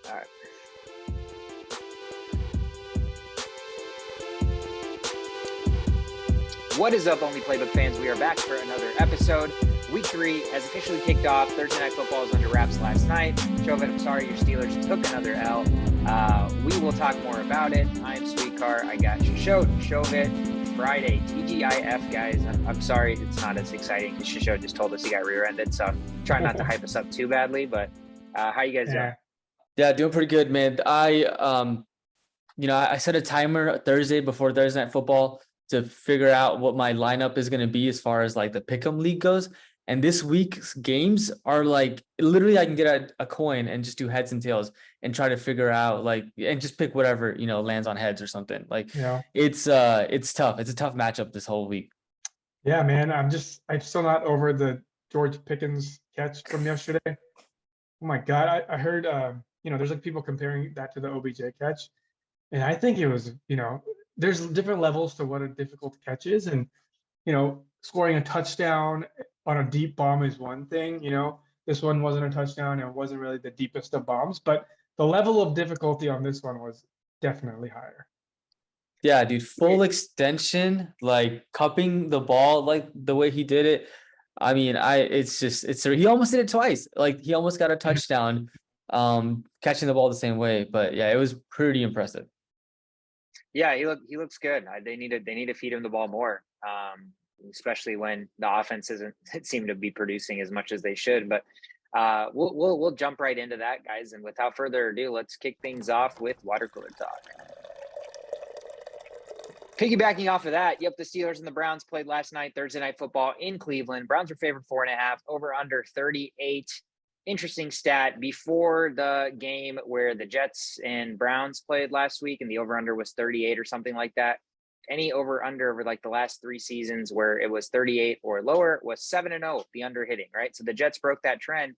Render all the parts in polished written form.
All right. What is up, Only Playbook fans? We are back for another episode. Week 3 has officially kicked off. Thursday Night Football was under wraps last night. Chauvin, I'm sorry your Steelers took another L. We will talk more about it. I'm Sweetcar. I got Chauvin. Friday, TGIF, guys. I'm sorry it's not as exciting because Shisho just told us he got rear-ended, so I'm trying not to hype us up too badly, but how you guys doing? Yeah, doing pretty good, man. I set a timer Thursday before Thursday Night Football to figure out what my lineup is going to be as far as like the pick'em league goes. And this week's games are like literally I can get a coin and just do heads and tails and try to figure out and just pick whatever, lands on heads or something. It's tough. It's a tough matchup this whole week. Yeah, man. I'm still not over the George Pickens catch from yesterday. Oh my God. I heard, there's like people comparing that to the OBJ catch. And I think it was, there's different levels to what a difficult catch is. And, scoring a touchdown on a deep bomb is one thing, this one wasn't a touchdown and it wasn't really the deepest of bombs, but the level of difficulty on this one was definitely higher. Yeah, dude, full extension, like cupping the ball, like the way he did it. I mean, he almost did it twice. Like he almost got a touchdown, catching the ball the same way. But yeah, it was pretty impressive. Yeah, he looks good. They need to feed him the ball more, especially when the offense doesn't seem to be producing as much as they should. But we'll jump right into that, guys. And without further ado, let's kick things off with water cooler talk. Piggybacking off of that, the Steelers and the Browns played last night, Thursday Night Football in Cleveland. Browns were favored 4.5, over under 38. Interesting stat, before the game where the Jets and Browns played last week and the over-under was 38 or something like that, any over-under over like the last 3 seasons where it was 38 or lower was 7-0, the under hitting, right? So the Jets broke that trend,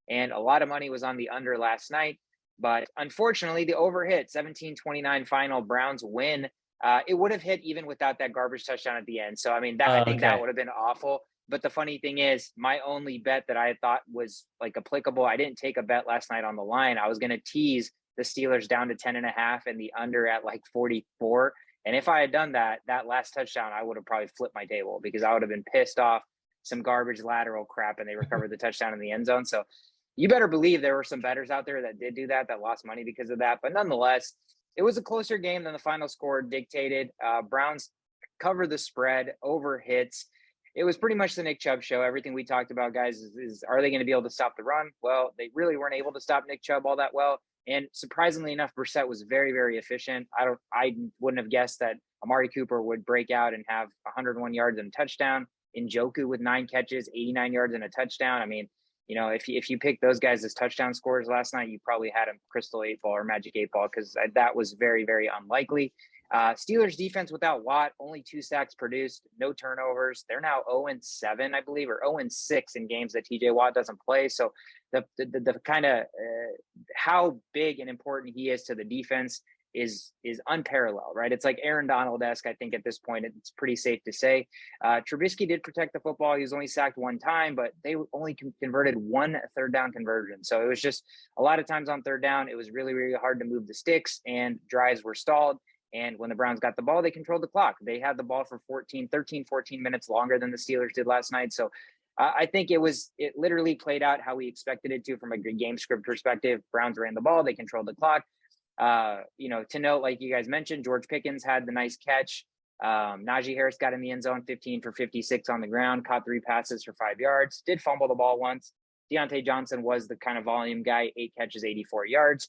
and a lot of money was on the under last night. But unfortunately, the over hit, 17-29 final, Browns win. It would have hit even without that garbage touchdown at the end. So, I mean, I think that would have been awful. But the funny thing is, my only bet that I thought was like applicable, I didn't take a bet last night on the line. I was going to tease the Steelers down to 10.5 and the under at like 44. And if I had done that last touchdown, I would have probably flipped my table because I would have been pissed off some garbage lateral crap and they recovered the touchdown in the end zone. So you better believe there were some bettors out there that did do that lost money because of that. But nonetheless, it was a closer game than the final score dictated. Browns cover the spread, over hits. It was pretty much the Nick Chubb show. Everything we talked about, guys, is are they going to be able to stop the run? Well, they really weren't able to stop Nick Chubb all that well. And surprisingly enough, Brissett was very, very efficient. I wouldn't have guessed that Amari Cooper would break out and have 101 yards and a touchdown. Njoku with 9 catches, 89 yards and a touchdown. I mean, if you pick those guys as touchdown scorers last night, you probably had a crystal 8 ball or magic 8 ball because that was very, very unlikely. Steelers defense without Watt, only 2 sacks produced, no turnovers. They're now 0-7, I believe, or 0-6 in games that TJ Watt doesn't play. So the kind of how big and important he is to the defense is unparalleled, right? It's like Aaron Donald-esque, I think at this point, it's pretty safe to say. Trubisky did protect the football. He was only sacked 1 time, but they only converted 1 third down conversion. So it was just a lot of times on third down, it was really, really hard to move the sticks and drives were stalled. And when the Browns got the ball, they controlled the clock. They had the ball for 14 minutes longer than the Steelers did last night. So I think it literally played out how we expected it to from a good game script perspective. Browns ran the ball. They controlled the clock. To note, like you guys mentioned, George Pickens had the nice catch. Najee Harris got in the end zone, 15 for 56 on the ground, caught 3 passes for 5 yards, did fumble the ball once. Deontay Johnson was the kind of volume guy, 8 catches, 84 yards.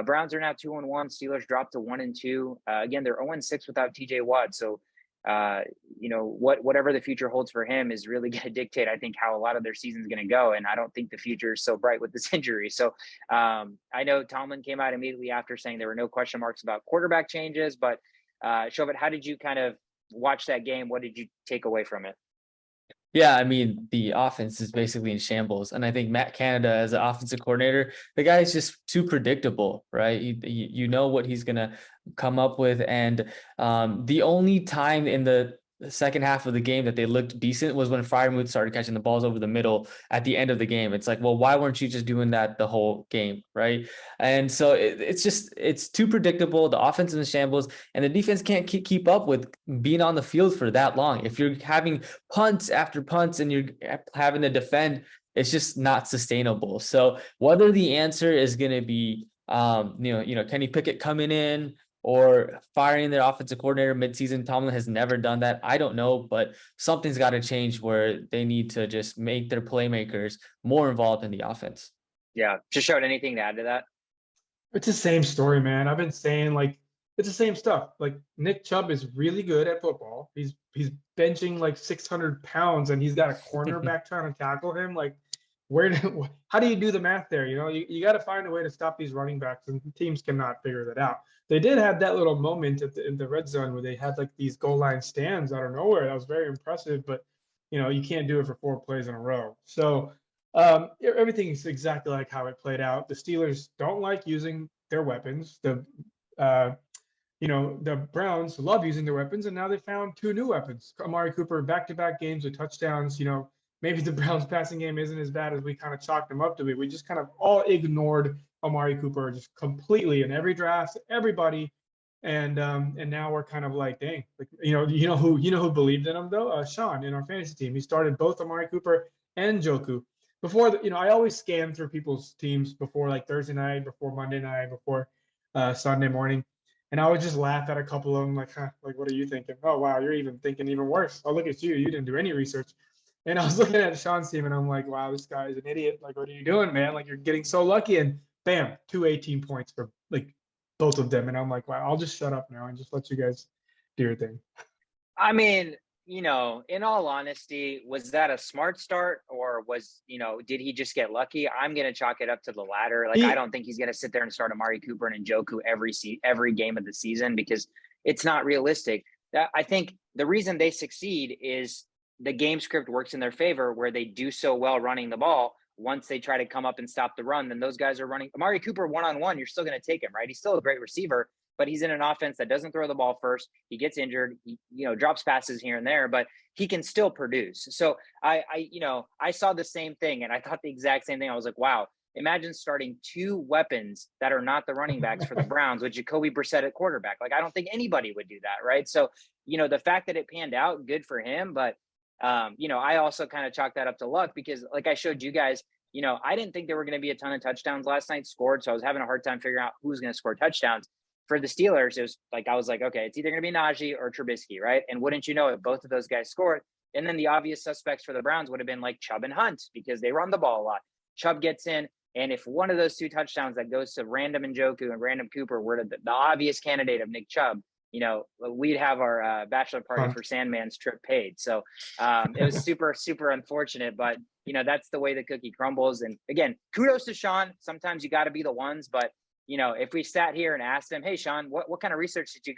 Browns are now 2-1. Steelers dropped to 1-2. Again, they're 0-6 without TJ Watt. So, whatever the future holds for him is really going to dictate, I think, how a lot of their season's going to go. And I don't think the future is so bright with this injury. So I know Tomlin came out immediately after saying there were no question marks about quarterback changes. But Chauvin, how did you kind of watch that game? What did you take away from it? Yeah, I mean, the offense is basically in shambles. And I think Matt Canada, as an offensive coordinator, the guy is just too predictable, right? You know what he's going to come up with. And the only time in the the second half of the game that they looked decent was when Freiermuth started catching the balls over the middle at the end of the game. It's like, well, why weren't you just doing that the whole game, right? And so it's too predictable. The offense is in shambles, and the defense can't keep up with being on the field for that long. If you're having punts after punts and you're having to defend, it's just not sustainable. So whether the answer is going to be, Kenny Pickett coming in or firing their offensive coordinator midseason. Tomlin has never done that. I don't know, but something's got to change where they need to just make their playmakers more involved in the offense. Yeah. Just showed anything to add to that? It's the same story, man. I've been saying, like, it's the same stuff. Like, Nick Chubb is really good at football. He's benching like 600 pounds, and he's got a cornerback trying to tackle him. Like, how do you do the math there? You got to find a way to stop these running backs, and teams cannot figure that out. They did have that little moment in the red zone where they had like these goal line stands out of nowhere. That was very impressive, but you can't do it for 4 plays in a row. So everything is exactly like how it played out. The Steelers don't like using their weapons. The Browns love using their weapons, and now they found 2 new weapons. Amari Cooper, back-to-back games with touchdowns. Maybe the Browns passing game isn't as bad as we kind of chalked them up to be. We just kind of all ignored Amari Cooper just completely in every draft, everybody. And now we're kind of like, dang, like, who believed in him though? Sean in our fantasy team. He started both Amari Cooper and Njoku. Before I always scan through people's teams before like Thursday night, before Monday night, before Sunday morning. And I would just laugh at a couple of them like, like, what are you thinking? Oh, wow, you're even thinking even worse. Oh, look at you. You didn't do any research. And I was looking at Sean's team and I'm like, wow, this guy is an idiot. Like, what are you doing, man? Like, you're getting so lucky. And bam, 2 18 points for like both of them. And I'm like, wow, I'll just shut up now and just let you guys do your thing. I mean, in all honesty, was that a smart start or did he just get lucky? I'm going to chalk it up to the latter. Like, I don't think he's going to sit there and start Amari Cooper and Njoku every game of the season because it's not realistic. I think the reason they succeed is the game script works in their favor where they do so well running the ball. Once they try to come up and stop the run, then those guys are running. Amari Cooper one-on-one, you're still going to take him, right? He's still a great receiver, but he's in an offense that doesn't throw the ball first. He gets injured, he, drops passes here and there, but he can still produce. So I saw the same thing and I thought the exact same thing. I was like, wow, imagine starting 2 weapons that are not the running backs for the Browns with Jacoby Brissett at quarterback. Like, I don't think anybody would do that, right? So, the fact that it panned out, good for him, but I also kind of chalk that up to luck because like I showed you guys, I didn't think there were going to be a ton of touchdowns last night scored. So I was having a hard time figuring out who's going to score touchdowns. For the Steelers, it was like, I was like, okay, it's either going to be Najee or Trubisky, right? And wouldn't you know it, both of those guys scored. And then the obvious suspects for the Browns would have been like Chubb and Hunt because they run the ball a lot. Chubb gets in. And if one of those 2 touchdowns that goes to random Njoku and random Cooper were the obvious candidate of Nick Chubb, we'd have our bachelor party for Sandman's trip paid. So it was super, super unfortunate, but that's the way the cookie crumbles. And again, kudos to Sean. Sometimes you got to be the ones, but if we sat here and asked him, hey, Sean, what kind of research did you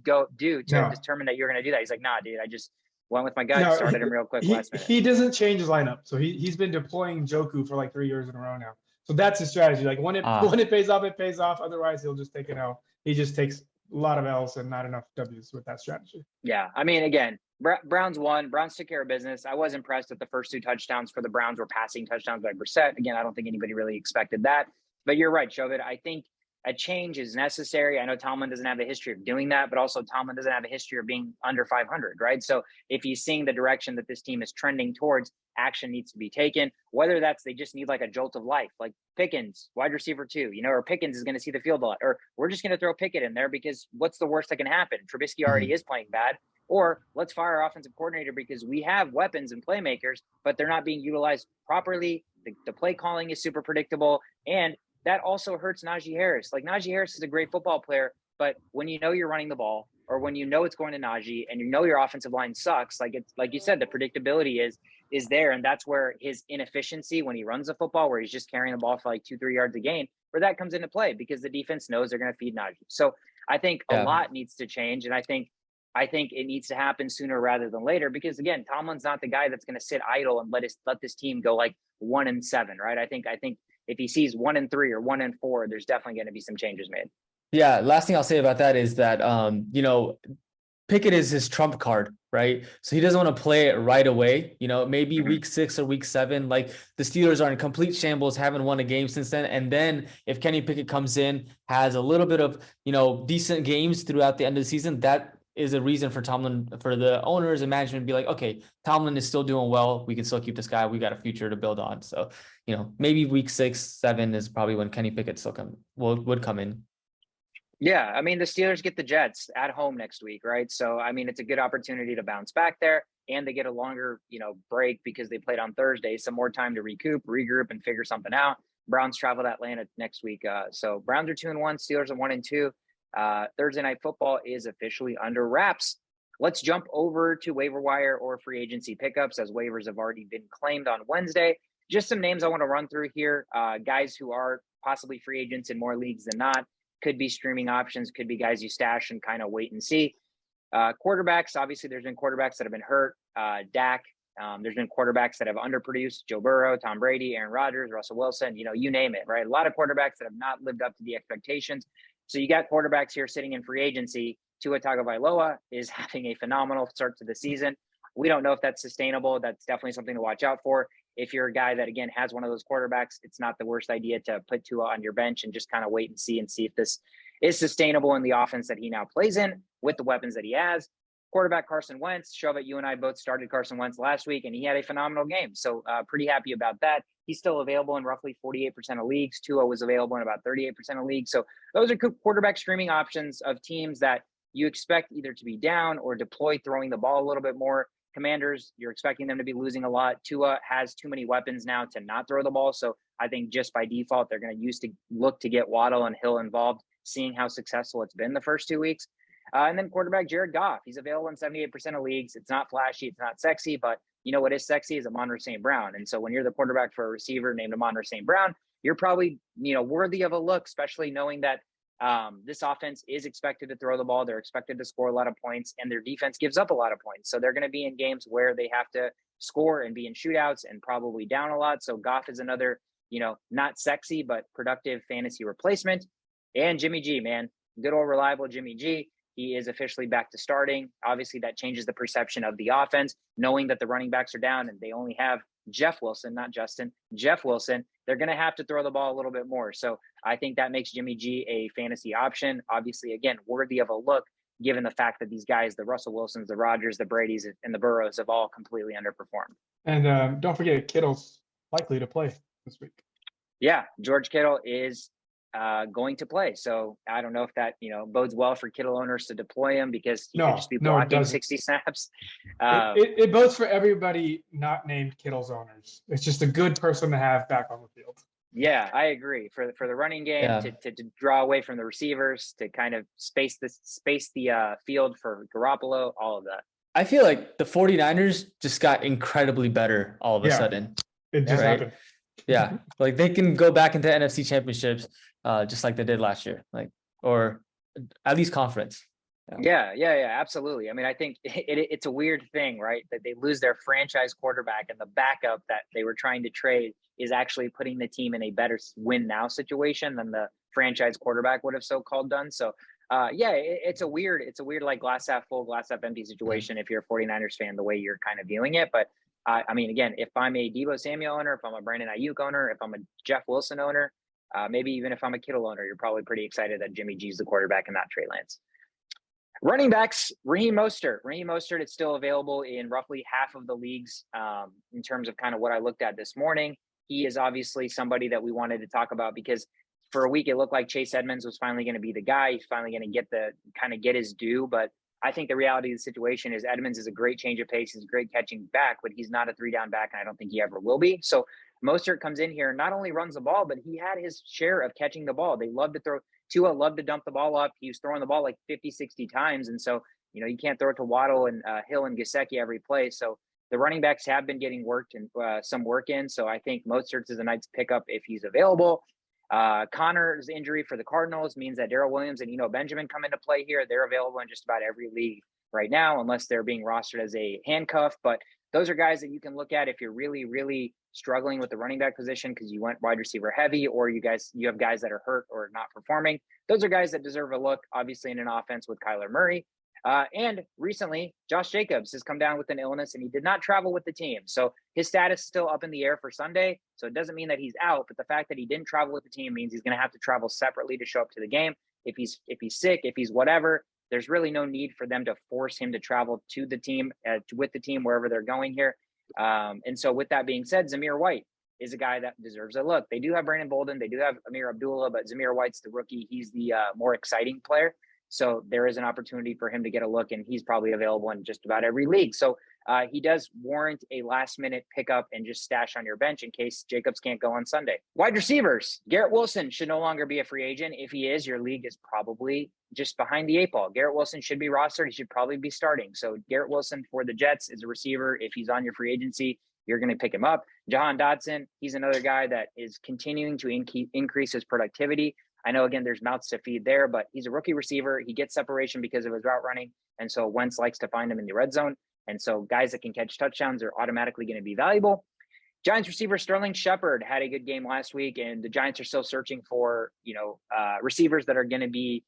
go do to determine that you're going to do that? He's like, nah, dude, I just went with my gut, started him real quick last minute. He doesn't change his lineup. So he's been deploying Njoku for like 3 years in a row now. So that's his strategy. Like when it pays off, it pays off. Otherwise, he'll just take an L. He just takes a lot of L's and not enough W's with that strategy. Yeah. I mean, again, Browns won. Browns took care of business. I was impressed that the first 2 touchdowns for the Browns were passing touchdowns by Brissett. Again, I don't think anybody really expected that. But you're right, Shovit. I think a change is necessary. I know Tomlin doesn't have a history of doing that, but also Tomlin doesn't have a history of being under 500, right? So if he's seeing the direction that this team is trending towards, action needs to be taken, whether that's they just need like a jolt of life, like Pickens, wide receiver 2, or Pickens is going to see the field a lot, or we're just going to throw Pickett in there because what's the worst that can happen? Trubisky already is playing bad, or let's fire our offensive coordinator because we have weapons and playmakers, but they're not being utilized properly. The play calling is super predictable, and that also hurts Najee Harris. Like Najee Harris is a great football player, but when you're running the ball or when it's going to Najee and your offensive line sucks, like you said, the predictability is there. And that's where his inefficiency when he runs the football, where he's just carrying the ball for like 2-3 yards a gain, where that comes into play because the defense knows they're going to feed Najee. So I think a lot needs to change. And I think it needs to happen sooner rather than later, because again, Tomlin's not the guy that's going to sit idle and let this team go like 1-7, right? I think if he sees 1-3 or 1-4, there's definitely going to be some changes made. Yeah. Last thing I'll say about that is that, Pickett is his trump card, right? So he doesn't want to play it right away. Maybe week 6 or week 7, like the Steelers are in complete shambles, haven't won a game since then. And then if Kenny Pickett comes in, has a little bit of, decent games throughout the end of the season, that is a reason for the owners and management to be like, okay, Tomlin is still doing well. We can still keep this guy. We got a future to build on. So, maybe week 6, 7 is probably when Kenny Pickett would come in. Yeah, I mean, the Steelers get the Jets at home next week, right? So, I mean, it's a good opportunity to bounce back there, and they get a longer, break because they played on Thursday, some more time to recoup, regroup, and figure something out. Browns travel to Atlanta next week. So Browns are 2-1, Steelers are 1-2. Thursday night football is officially under wraps. Let's jump over to waiver wire or free agency pickups, as waivers have already been claimed on Wednesday. Just some names I want to run through here. Guys who are possibly free agents in more leagues than not. Could be streaming options, could be guys you stash and kind of wait and see. Quarterbacks, obviously there's been quarterbacks that have been hurt. Dak, there's been quarterbacks that have underproduced. Joe Burrow, Tom Brady, Aaron Rodgers, Russell Wilson, you name it, right? A lot of quarterbacks that have not lived up to the expectations. So you got quarterbacks here sitting in free agency. Tua Tagovailoa is having a phenomenal start to the season. We don't know if that's sustainable. That's definitely something to watch out for. If you're a guy that, again, has one of those quarterbacks, it's not the worst idea to put Tua on your bench and just kind of wait and see if this is sustainable in the offense that he now plays in with the weapons that he has. Quarterback Carson Wentz, Shove, you and I both started Carson Wentz last week, and he had a phenomenal game. So pretty happy about that. He's still available in roughly 48% of leagues. Tua was available in about 38% of leagues. So those are quarterback streaming options of teams that you expect either to be down or deploy throwing the ball a little bit more. Commanders, you're expecting them to be losing a lot. Tua has too many weapons now to not throw the ball. So I think just by default, they're going to look to get Waddle and Hill involved, seeing how successful it's been the first 2 weeks. And then quarterback Jared Goff, he's available in 78% of leagues. It's not flashy, it's not sexy, but what is sexy is Amon-Ra St. Brown. And so when you're the quarterback for a receiver named Amon-Ra St. Brown, you're probably, worthy of a look, especially knowing that this offense is expected to throw the ball. They're expected to score a lot of points, and their defense gives up a lot of points. So they're going to be in games where they have to score and be in shootouts and probably down a lot. So Goff is another, not sexy, but productive fantasy replacement. And Jimmy G, man, good old reliable Jimmy G. He is officially back to starting. Obviously, that changes the perception of the offense, knowing that the running backs are down and they only have Jeff Wilson, not Justin, Jeff Wilson. They're going to have to throw the ball a little bit more. So I think that makes Jimmy G a fantasy option. Obviously, again, worthy of a look, given the fact that these guys, the Russell Wilsons, the Rodgers, the Bradys, and the Burrows have all completely underperformed. And don't forget, Kittle's likely to play this week. Yeah, George Kittle is going to play. So I don't know if that, bodes well for Kittle owners to deploy him because he could just be blocking 60 snaps. It bodes for everybody not named Kittle's owners. It's just a good person to have back on the field. Yeah, I agree. For the running game, to draw away from the receivers, to kind of space the field for Garoppolo, all of that. I feel like the 49ers just got incredibly better all of a sudden. It just happened. Yeah, like they can go back into NFC championships just like they did last year, or at least conference. Yeah, absolutely. I mean, I think it's a weird thing, right? That they lose their franchise quarterback and the backup that they were trying to trade is actually putting the team in a better win now situation than the franchise quarterback would have so-called done. So it's a weird like glass half full, glass half empty situation if you're a 49ers fan, the way you're kind of viewing it. But I mean, again, if I'm a Deebo Samuel owner, if I'm a Brandon Ayuk owner, if I'm a Jeff Wilson owner, maybe even if I'm a Kittle owner, you're probably pretty excited that Jimmy G's the quarterback and not Trey Lance. Running backs, Raheem Mostert is still available in roughly half of the leagues in terms of kind of what I looked at this morning. He is obviously somebody that we wanted to talk about because for a week it looked like Chase Edmonds was finally going to be the guy. He's finally going to get his due. But I think the reality of the situation is Edmonds is a great change of pace. He's a great catching back, but he's not a 3-down back, and I don't think he ever will be. So Mostert comes in here, not only runs the ball, but he had his share of catching the ball. They love to throw. Tua loved to dump the ball up. He was throwing the ball like 50, 60 times. And so, you can't throw it to Waddle and Hill and Gesicki every play. So the running backs have been getting worked and some work in. So I think Mostert is a nice pickup if he's available. Connor's injury for the Cardinals means that Darrell Williams and Benjamin come into play here. They're available in just about every league right now, unless they're being rostered as a handcuff. But those are guys that you can look at if you're really, really struggling with the running back position because you went wide receiver heavy, or you have guys that are hurt or not performing. Those are guys that deserve a look, obviously, in an offense with Kyler Murray. And recently, Josh Jacobs has come down with an illness and he did not travel with the team. So his status is still up in the air for Sunday. So it doesn't mean that he's out, but the fact that he didn't travel with the team means he's going to have to travel separately to show up to the game. If he's sick, if he's whatever, there's really no need for them to force him to travel to the team, with the team, wherever they're going here. And so with that being said, Zamir White is a guy that deserves a look. They do have Brandon Bolden. They do have Amir Abdullah, but Zamir White's the rookie. He's the more exciting player. So there is an opportunity for him to get a look, and he's probably available in just about every league. So he does warrant a last-minute pickup and just stash on your bench in case Jacobs can't go on Sunday. Wide receivers, Garrett Wilson should no longer be a free agent. If he is, your league is probably just behind the eight ball. Garrett Wilson should be rostered. He should probably be starting. So Garrett Wilson for the Jets is a receiver. If he's on your free agency, you're going to pick him up. Jahan Dotson, he's another guy that is continuing to increase his productivity. I know, again, there's mouths to feed there, but he's a rookie receiver. He gets separation because of his route running. And so Wentz likes to find him in the red zone. And so guys that can catch touchdowns are automatically going to be valuable. Giants receiver Sterling Shepard had a good game last week, and the Giants are still searching for, receivers that are going to be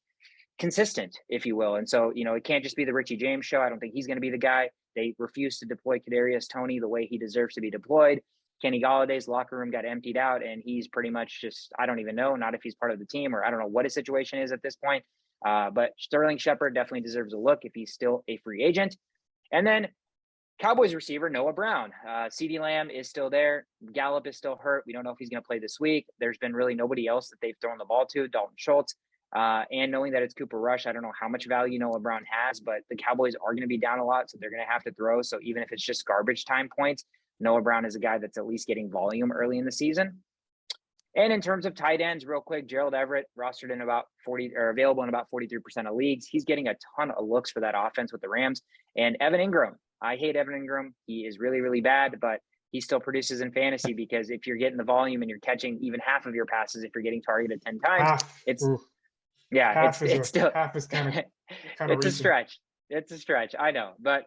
consistent, if you will. And so, it can't just be the Richie James show. I don't think he's going to be the guy. They refuse to deploy Kadarius Toney the way he deserves to be deployed. Kenny Galladay's locker room got emptied out, and he's pretty much just, I don't even know, not if he's part of the team, or I don't know what his situation is at this point. But Sterling Shepard definitely deserves a look if he's still a free agent. And then Cowboys receiver Noah Brown. CeeDee Lamb is still there. Gallup is still hurt. We don't know if he's going to play this week. There's been really nobody else that they've thrown the ball to, Dalton Schultz. And knowing that it's Cooper Rush, I don't know how much value Noah Brown has, but the Cowboys are going to be down a lot, so they're going to have to throw. So even if it's just garbage time points, Noah Brown is a guy that's at least getting volume early in the season. And in terms of tight ends, real quick, Gerald Everett rostered in about 40 or available in about 43% of leagues. He's getting a ton of looks for that offense with the Rams. And Evan Ingram, I hate Evan Ingram. He is really, really bad, but he still produces in fantasy because if you're getting the volume and you're catching even half of your passes, if you're getting targeted 10 times, it's still half is kind of it's a stretch. It's a stretch. I know, but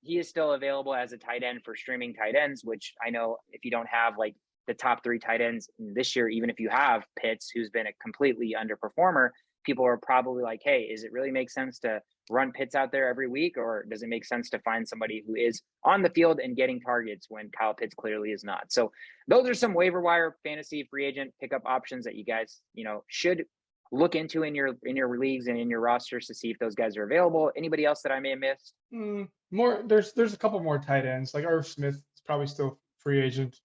he is still available as a tight end for streaming tight ends, which I know if you don't have like the top 3 tight ends this year, even if you have Pitts, who's been a completely underperformer, people are probably like, hey, is it really make sense to run Pitts out there every week? Or does it make sense to find somebody who is on the field and getting targets when Kyle Pitts clearly is not? So those are some waiver wire fantasy free agent pickup options that you guys, should look into in your leagues and in your rosters to see if those guys are available. Anybody else that I may have missed? There's a couple more tight ends. Like Irv Smith is probably still free agent.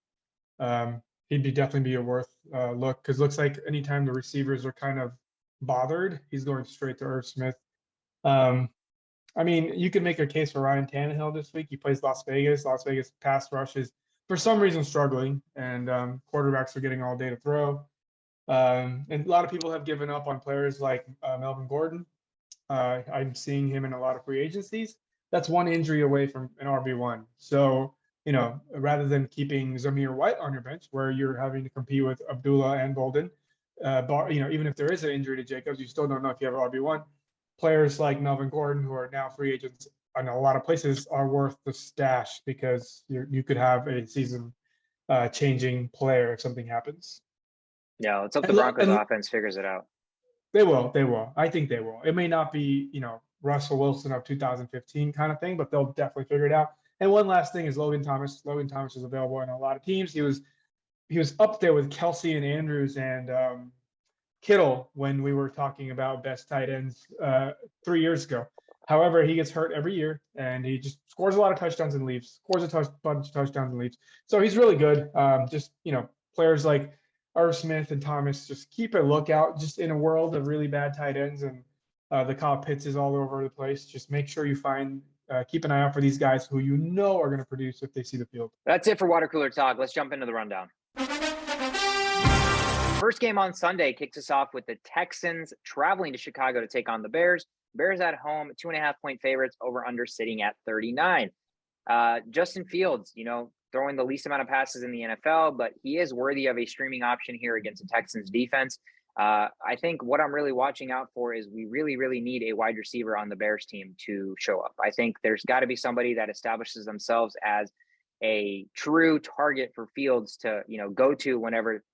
He'd definitely be a worth look, because looks like anytime the receivers are kind of bothered, he's going straight to Irv Smith. You can make a case for Ryan Tannehill this week. He plays Las Vegas. Las Vegas pass rush is for some reason struggling, and quarterbacks are getting all day to throw. And a lot of people have given up on players like Melvin Gordon. I'm seeing him in a lot of free agencies. That's one injury away from an RB1. So, rather than keeping Zamir White on your bench, where you're having to compete with Abdullah and Bolden, even if there is an injury to Jacobs, you still don't know if you have RB1. Players like Melvin Gordon, who are now free agents in a lot of places, are worth the stash because you could have a season changing player if something happens. Yeah, let's hope the Broncos offense figures it out. They will. I think they will. It may not be, Russell Wilson of 2015 kind of thing, but they'll definitely figure it out. And one last thing is Logan Thomas. Logan Thomas is available in a lot of teams. He was up there with Kelsey and Andrews and Kittle when we were talking about best tight ends 3 years ago. However, he gets hurt every year, and he just scores a lot of touchdowns and leaves. Scores a bunch of touchdowns and leaves. So he's really good. Players like Irv Smith and Thomas, just keep a lookout. Just in a world of really bad tight ends and the Kyle Pitts is all over the place, just make sure you keep an eye out for these guys who are going to produce if they see the field. That's it for Water Cooler Talk. Let's jump into the rundown. First game on Sunday kicks us off with the Texans traveling to Chicago to take on the Bears. Bears at home, 2.5-point favorites, over under sitting at 39. Justin Fields, throwing the least amount of passes in the NFL, but he is worthy of a streaming option here against the Texans defense. I think what I'm really watching out for is we really, really need a wide receiver on the Bears team to show up. I think there's got to be somebody that establishes themselves as a true target for Fields to, go to whenever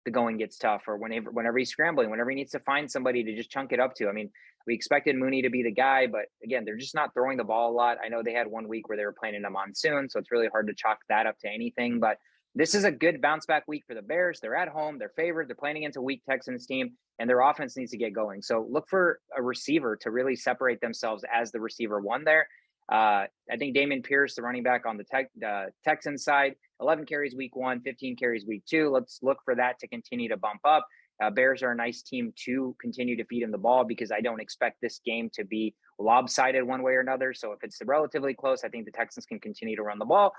the going gets tough, or whenever he's scrambling, whenever he needs to find somebody to just chunk it up to. I mean, we expected Mooney to be the guy, but again, they're just not throwing the ball a lot. I know they had 1 week where they were playing in a monsoon, so it's really hard to chalk that up to anything. But this is a good bounce back week for the Bears. They're at home. They're favored. They're playing against a weak Texans team, and their offense needs to get going. So look for a receiver to really separate themselves as the receiver one there. I think Dameon Pierce, the running back on the Texans side, 11 carries week 1, 15 carries week 2. Let's look for that to continue to bump up. Bears are a nice team to continue to feed him the ball, because I don't expect this game to be lopsided one way or another. So if it's relatively close, I think the Texans can continue to run the ball.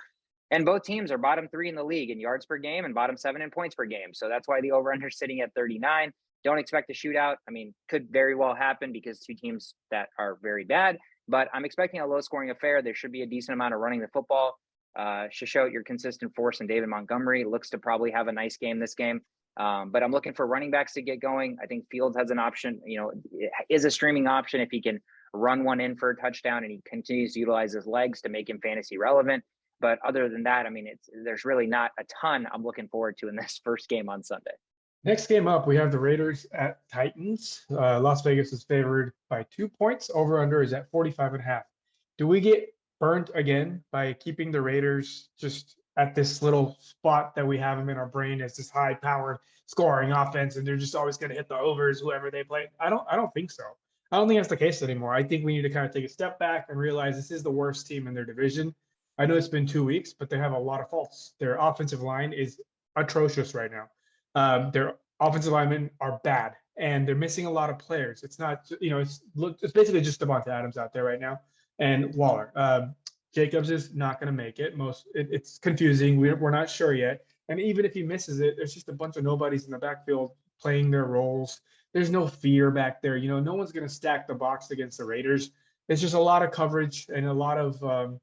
And both teams are bottom 3 in the league in yards per game and bottom 7 in points per game. So that's why the over-under is sitting at 39. Don't expect a shootout. I mean, could very well happen because two teams that are very bad. But I'm expecting a low-scoring affair. There should be a decent amount of running the football. Shout your consistent force, and David Montgomery looks to probably have a nice game this game. But I'm looking for running backs to get going. I think Fields has an option, is a streaming option if he can run one in for a touchdown and he continues to utilize his legs to make him fantasy relevant. But other than that, I mean, there's really not a ton I'm looking forward to in this first game on Sunday. Next game up, we have the Raiders at Titans. Las Vegas is favored by 2 points. Over-under is at 45.5. Do we get burnt again by keeping the Raiders just at this little spot that we have them in our brain as this high-powered scoring offense, and they're just always going to hit the overs whoever they play? I don't think so. I don't think that's the case anymore. I think we need to kind of take a step back and realize this is the worst team in their division. I know it's been 2 weeks, but they have a lot of faults. Their offensive line is atrocious right now. Their offensive linemen are bad, and they're missing a lot of players. It's not, it's basically just Devonta Adams out there right now, and Waller. Jacobs is not going to make it. It's confusing. We're not sure yet. And even if he misses it, there's just a bunch of nobodies in the backfield playing their roles. There's no fear back there. No one's going to stack the box against the Raiders. It's just a lot of coverage and a lot of,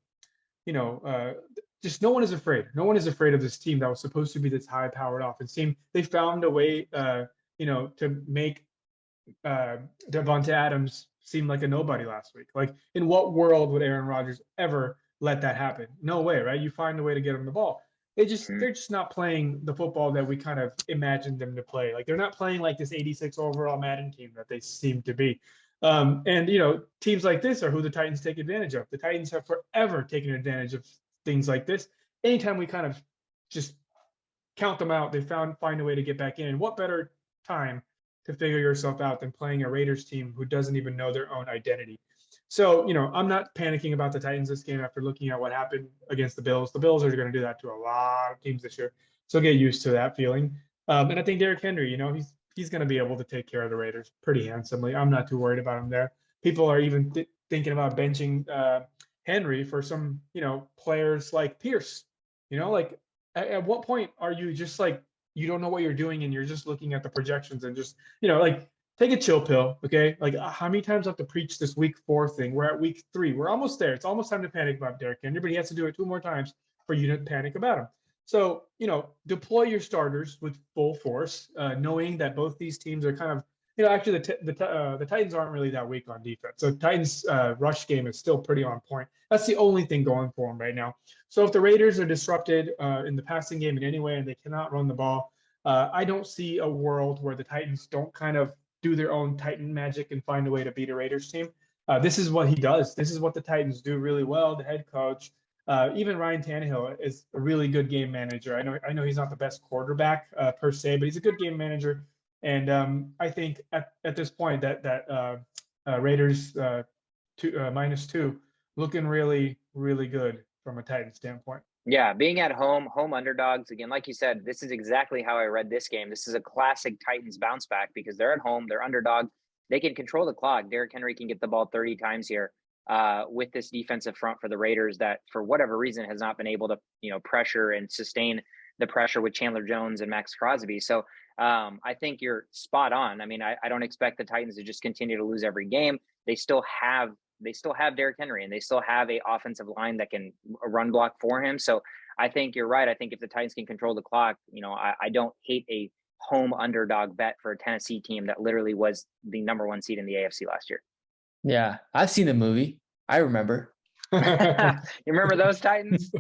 just no one is afraid. No one is afraid of this team that was supposed to be this high-powered offense team. They found a way, to make Devonta Adams seem like a nobody last week. Like, in what world would Aaron Rodgers ever let that happen? No way, right? You find a way to get him the ball. They're just not playing the football that we kind of imagined them to play. Like, they're not playing like this 86 overall Madden team that they seem to be. And teams like this are who the Titans take advantage of. The Titans have forever taken advantage of things like this. Anytime we kind of just count them out, they find a way to get back in. And what better time to figure yourself out than playing a Raiders team who doesn't even know their own identity? So, I'm not panicking about the Titans this game after looking at what happened against the Bills. The Bills are going to do that to a lot of teams this year. So get used to that feeling. And I think Derrick Henry, he's going to be able to take care of the Raiders pretty handsomely. I'm not too worried about him there. People are even thinking about benching Henry for some, players like Pierce. At what point are you just like, you don't know what you're doing and you're just looking at the projections and just, take a chill pill, okay? Like, how many times I have to preach this week 4 thing? We're at week 3. We're almost there. It's almost time to panic about Derrick Henry, but he has to do it 2 more times for you to panic about him. So, deploy your starters with full force, knowing that both these teams are kind of, actually the Titans aren't really that weak on defense. So Titans rush game is still pretty on point. That's the only thing going for them right now. So if the Raiders are disrupted in the passing game in any way and they cannot run the ball, I don't see a world where the Titans don't kind of do their own Titan magic and find a way to beat a Raiders team. This is what he does. This is what the Titans do really well. The head coach, even Ryan Tannehill, is a really good game manager. I know he's not the best quarterback per se, but he's a good game manager. And I think at this point that Raiders -2 looking really, really good from a Titan standpoint. Yeah, being at home underdogs, again, like you said, this is exactly how I read this game. This is a classic Titans bounce back because they're at home, they're underdog. They can control the clock. Derrick Henry can get the ball 30 times here with this defensive front for the Raiders that, for whatever reason, has not been able to, pressure and sustain the pressure with Chandler Jones and Max Crosby. So I think you're spot on. I mean, I don't expect the Titans to just continue to lose every game. They still have Derrick Henry, and they still have a offensive line that can run block for him. So I think you're right. I think if the Titans can control the clock, I don't hate a home underdog bet for a Tennessee team that literally was the number 1 seed in the AFC last year. Yeah, I've seen the movie. I remember. You remember those Titans?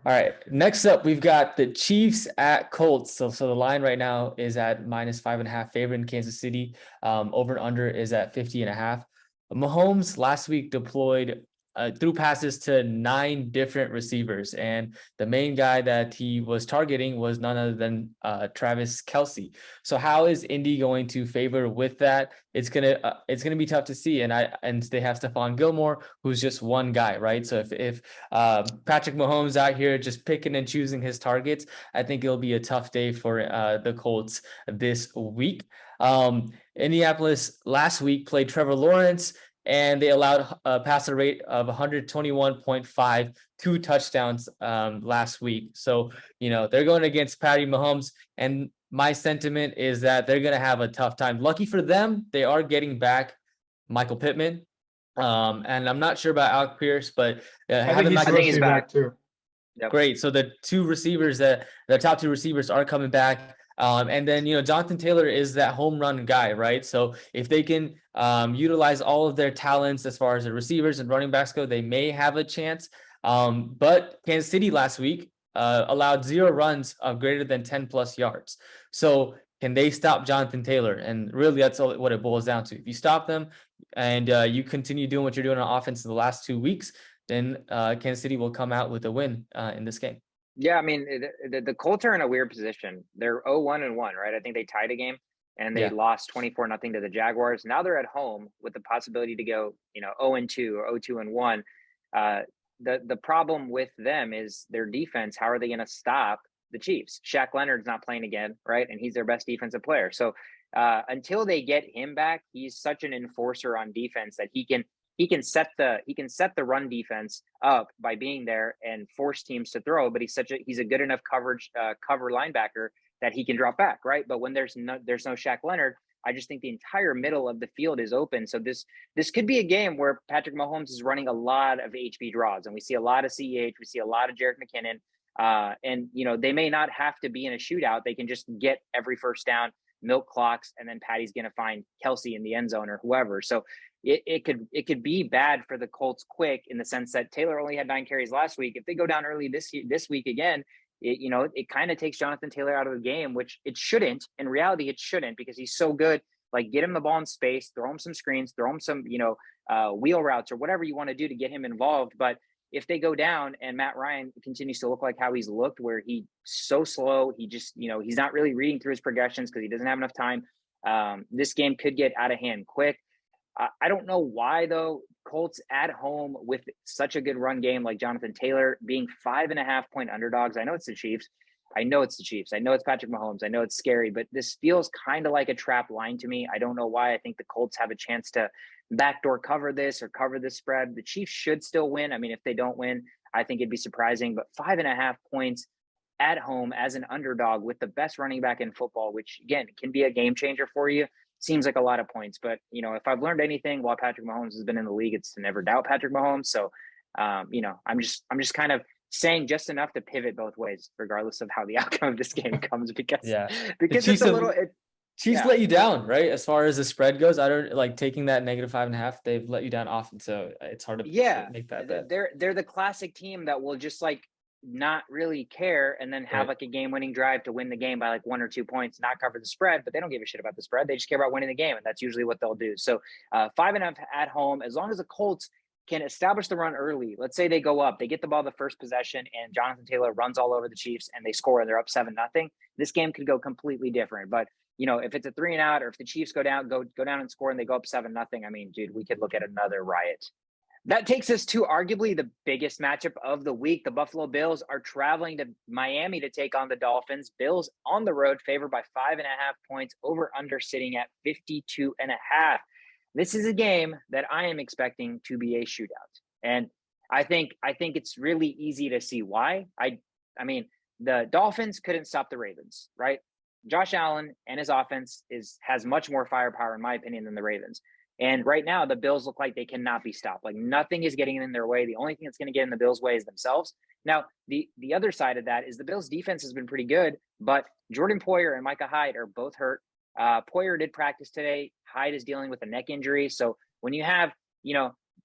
All right. Next up, we've got the Chiefs at Colts. So the line right now is at -5.5 favorite in Kansas City. Over and under is at 50.5. Mahomes last week deployed threw passes to 9 different receivers, and the main guy that he was targeting was none other than Travis Kelce. So how is Indy going to favor with that? It's gonna be tough to see, and they have Stephon Gilmore, who's just one guy, right? So if Patrick Mahomes out here just picking and choosing his targets, I think it'll be a tough day for the Colts this week. Indianapolis last week played Trevor Lawrence, and they allowed a passer rate of 121.5, 2 touchdowns last week. So, they're going against Patty Mahomes, and my sentiment is that they're going to have a tough time. Lucky for them, they are getting back Michael Pittman. And I'm not sure about Alec Pierce, but I think he's back too. Yep. Great. So the top 2 receivers are coming back. And then, Jonathan Taylor is that home run guy, right? So if they can utilize all of their talents as far as the receivers and running backs go, they may have a chance. But Kansas City last week allowed 0 runs of greater than 10 plus yards. So can they stop Jonathan Taylor? And really, that's what it boils down to. If you stop them and you continue doing what you're doing on offense in the last 2 weeks, then Kansas City will come out with a win in this game. Yeah, I mean, the Colts are in a weird position. They're 0-1-1, right? I think they tied a game and they lost 24-0 to the Jaguars. Now they're at home with the possibility to go, 0-2 or 0-2-1. The problem with them is their defense. How are they going to stop the Chiefs? Shaq Leonard's not playing again, right? And he's their best defensive player. So until they get him back, he's such an enforcer on defense that he can set the run defense up by being there and force teams to throw. But he's a good enough cover linebacker that he can drop back, right? But when there's no Shaq Leonard, I just think the entire middle of the field is open. So this could be a game where Patrick Mahomes is running a lot of HB draws, and we see a lot of CEH, we see a lot of Jerick McKinnon, and they may not have to be in a shootout. They can just get every first down, milk clocks, and then Patty's going to find Kelce in the end zone or whoever. So it could be bad for the Colts quick, in the sense that Taylor only had 9 carries last week. If they go down early this week again, it kind of takes Jonathan Taylor out of the game, which it shouldn't. In reality, it shouldn't, because he's so good. Like, get him the ball in space, throw him some screens, throw him some, wheel routes or whatever you want to do to get him involved. But if they go down and Matt Ryan continues to look like how he's looked, where he's so slow, he just, he's not really reading through his progressions because he doesn't have enough time. This game could get out of hand quick. I don't know why, though. Colts at home with such a good run game, like Jonathan Taylor, being 5.5-point underdogs. I know it's the Chiefs. I know it's Patrick Mahomes. I know it's scary, but this feels kind of like a trap line to me. I don't know why. I think the Colts have a chance to backdoor cover this or cover the spread. The Chiefs should still win. I mean, if they don't win, I think it'd be surprising, but 5.5 points at home as an underdog with the best running back in football, which again can be a game changer for you, seems like a lot of points. But if I've learned anything while Patrick Mahomes has been in the league, it's to never doubt Patrick Mahomes. So I'm just kind of saying just enough to pivot both ways, regardless of how the outcome of this game comes, because it's a little. Chiefs let you down, right? As far as the spread goes, I don't like taking that -5.5. They've let you down often, so it's hard to make that bet. They're the classic team that will just not really care and then have like a game-winning drive to win the game by like 1 or 2 points, not cover the spread, but they don't give a shit about the spread. They just care about winning the game, and that's usually what they'll do. So 5.5 at home, as long as the Colts can establish the run early. Let's say they go up, they get the ball the first possession, and Jonathan Taylor runs all over the Chiefs and they score and they're up 7-0. This game could go completely different. But if it's a 3 and out, or if the Chiefs go down and score and they go up 7-0, I mean, dude, we could look at another riot. That takes us to arguably the biggest matchup of the week. The Buffalo Bills are traveling to Miami to take on the Dolphins. Bills on the road, favored by 5.5 points, over under sitting at 52.5. This is a game that I am expecting to be a shootout. And I think it's really easy to see why. I mean, the Dolphins couldn't stop the Ravens, right? Josh Allen and his offense has much more firepower, in my opinion, than the Ravens. And right now, the Bills look like they cannot be stopped. Like, nothing is getting in their way. The only thing that's going to get in the Bills' way is themselves. Now, the other side of that is the Bills' defense has been pretty good, but Jordan Poyer and Micah Hyde are both hurt. Poyer did practice today. Hyde is dealing with a neck injury. So when you have,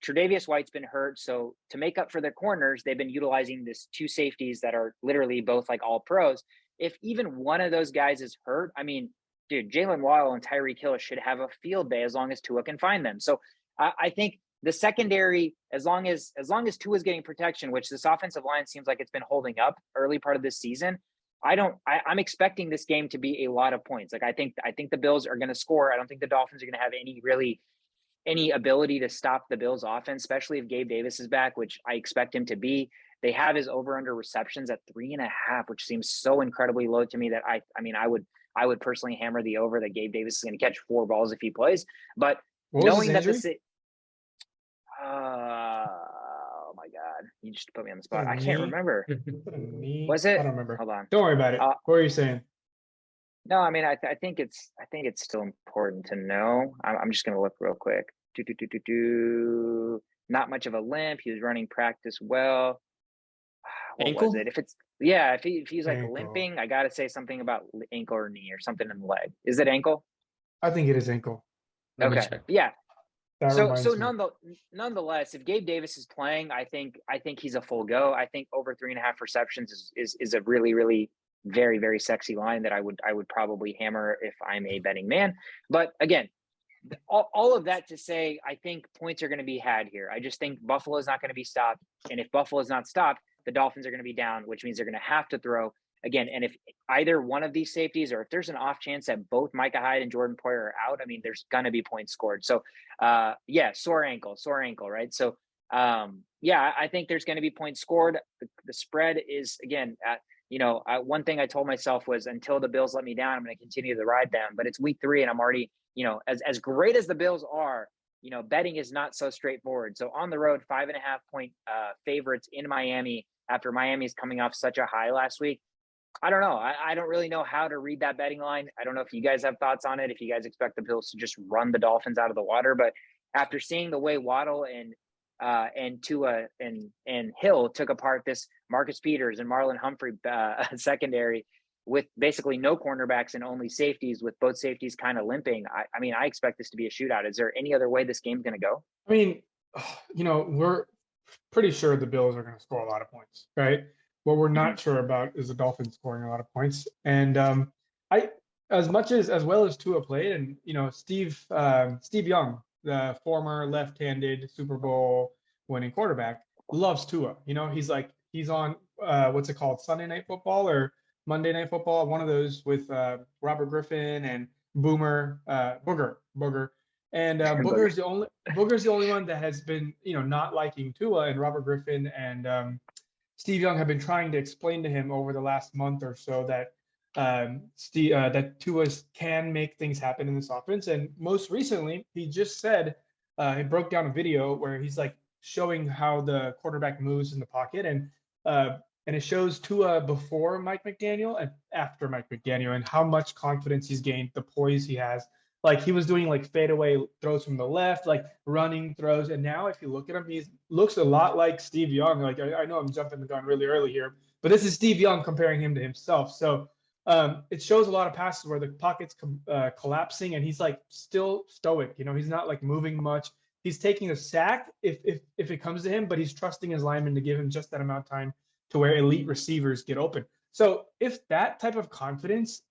Tre'Davious White's been hurt, so to make up for their corners, they've been utilizing this 2 safeties that are literally both like all pros. If even one of those guys is hurt, I mean, dude, Jalen Waddle and Tyreek Hill should have a field day as long as Tua can find them. So I think the secondary, as long as Tua's getting protection, which this offensive line seems like it's been holding up early part of this season, I'm expecting this game to be a lot of points. Like I think the Bills are going to score. I don't think the Dolphins are going to have any ability to stop the Bills offense, especially if Gabe Davis is back, which I expect him to be. They have his over under receptions at 3.5, which seems so incredibly low to me that I would personally hammer the over that Gabe Davis is going to catch 4 balls if he plays. But knowing that oh my God, you just put me on the spot. I can't remember. Was it? I don't remember. Hold on. Don't worry about it. What are you saying? No, I mean, I think it's still important to know. I'm just going to look real quick. Not much of a limp. He was running practice well. What Ankle? was it? If he's like Ankle. limping, I got to say something about ankle or knee or something in the leg. Is it ankle? I think it is ankle. Let me Okay. check. Yeah. That So reminds me. nonetheless, if Gabe Davis is playing, I think he's a full go. I think over 3.5 receptions is a really, really very, very sexy line that I would probably hammer if I'm a betting man. But again, all of that to say, I think points are going to be had here. I just think Buffalo is not going to be stopped. And if Buffalo is not stopped, the Dolphins are going to be down, which means they're going to have to throw again. And if either one of these safeties, or if there's an off chance that both Micah Hyde and Jordan Poyer are out, I mean, there's going to be points scored. So sore ankle, right? So I think there's going to be points scored. The spread is, again, one thing I told myself was until the Bills let me down, I'm going to continue to ride them. But it's week 3 and I'm already, as great as the Bills are, betting is not so straightforward. So on the road, 5.5 point favorites in Miami after Miami's coming off such a high last week. I don't know. I don't really know how to read that betting line. I don't know if you guys have thoughts on it, if you guys expect the Bills to just run the Dolphins out of the water. But after seeing the way Waddle and Tua and Hill took apart this Marcus Peters and Marlon Humphrey secondary with basically no cornerbacks and only safeties, with both safeties kind of limping, I expect this to be a shootout. Is there any other way this game's going to go? I mean, we're pretty sure the Bills are going to score a lot of points, right? What we're not sure about is the Dolphins scoring a lot of points. And as well as Tua played, and Steve Young, the former left-handed Super Bowl winning quarterback, loves Tua. He's on what's it called, Sunday Night Football or Monday Night Football, one of those with Robert Griffin and Booger. And Booger's the only one that has been not liking Tua, and Robert Griffin and Steve Young have been trying to explain to him over the last month or so that that Tua can make things happen in this offense. And most recently, he just said he broke down a video where he's like showing how the quarterback moves in the pocket, and it shows Tua before Mike McDaniel and after Mike McDaniel, and how much confidence he's gained, the poise he has. Like he was doing like fadeaway throws from the left, like running throws. And now if you look at him, he looks a lot like Steve Young. Like I know I'm jumping the gun really early here, but this is Steve Young comparing him to himself. So it shows a lot of passes where the pocket's collapsing and he's like still stoic. He's not like moving much. He's taking a sack if it comes to him, but he's trusting his lineman to give him just that amount of time to where elite receivers get open. So if that type of confidence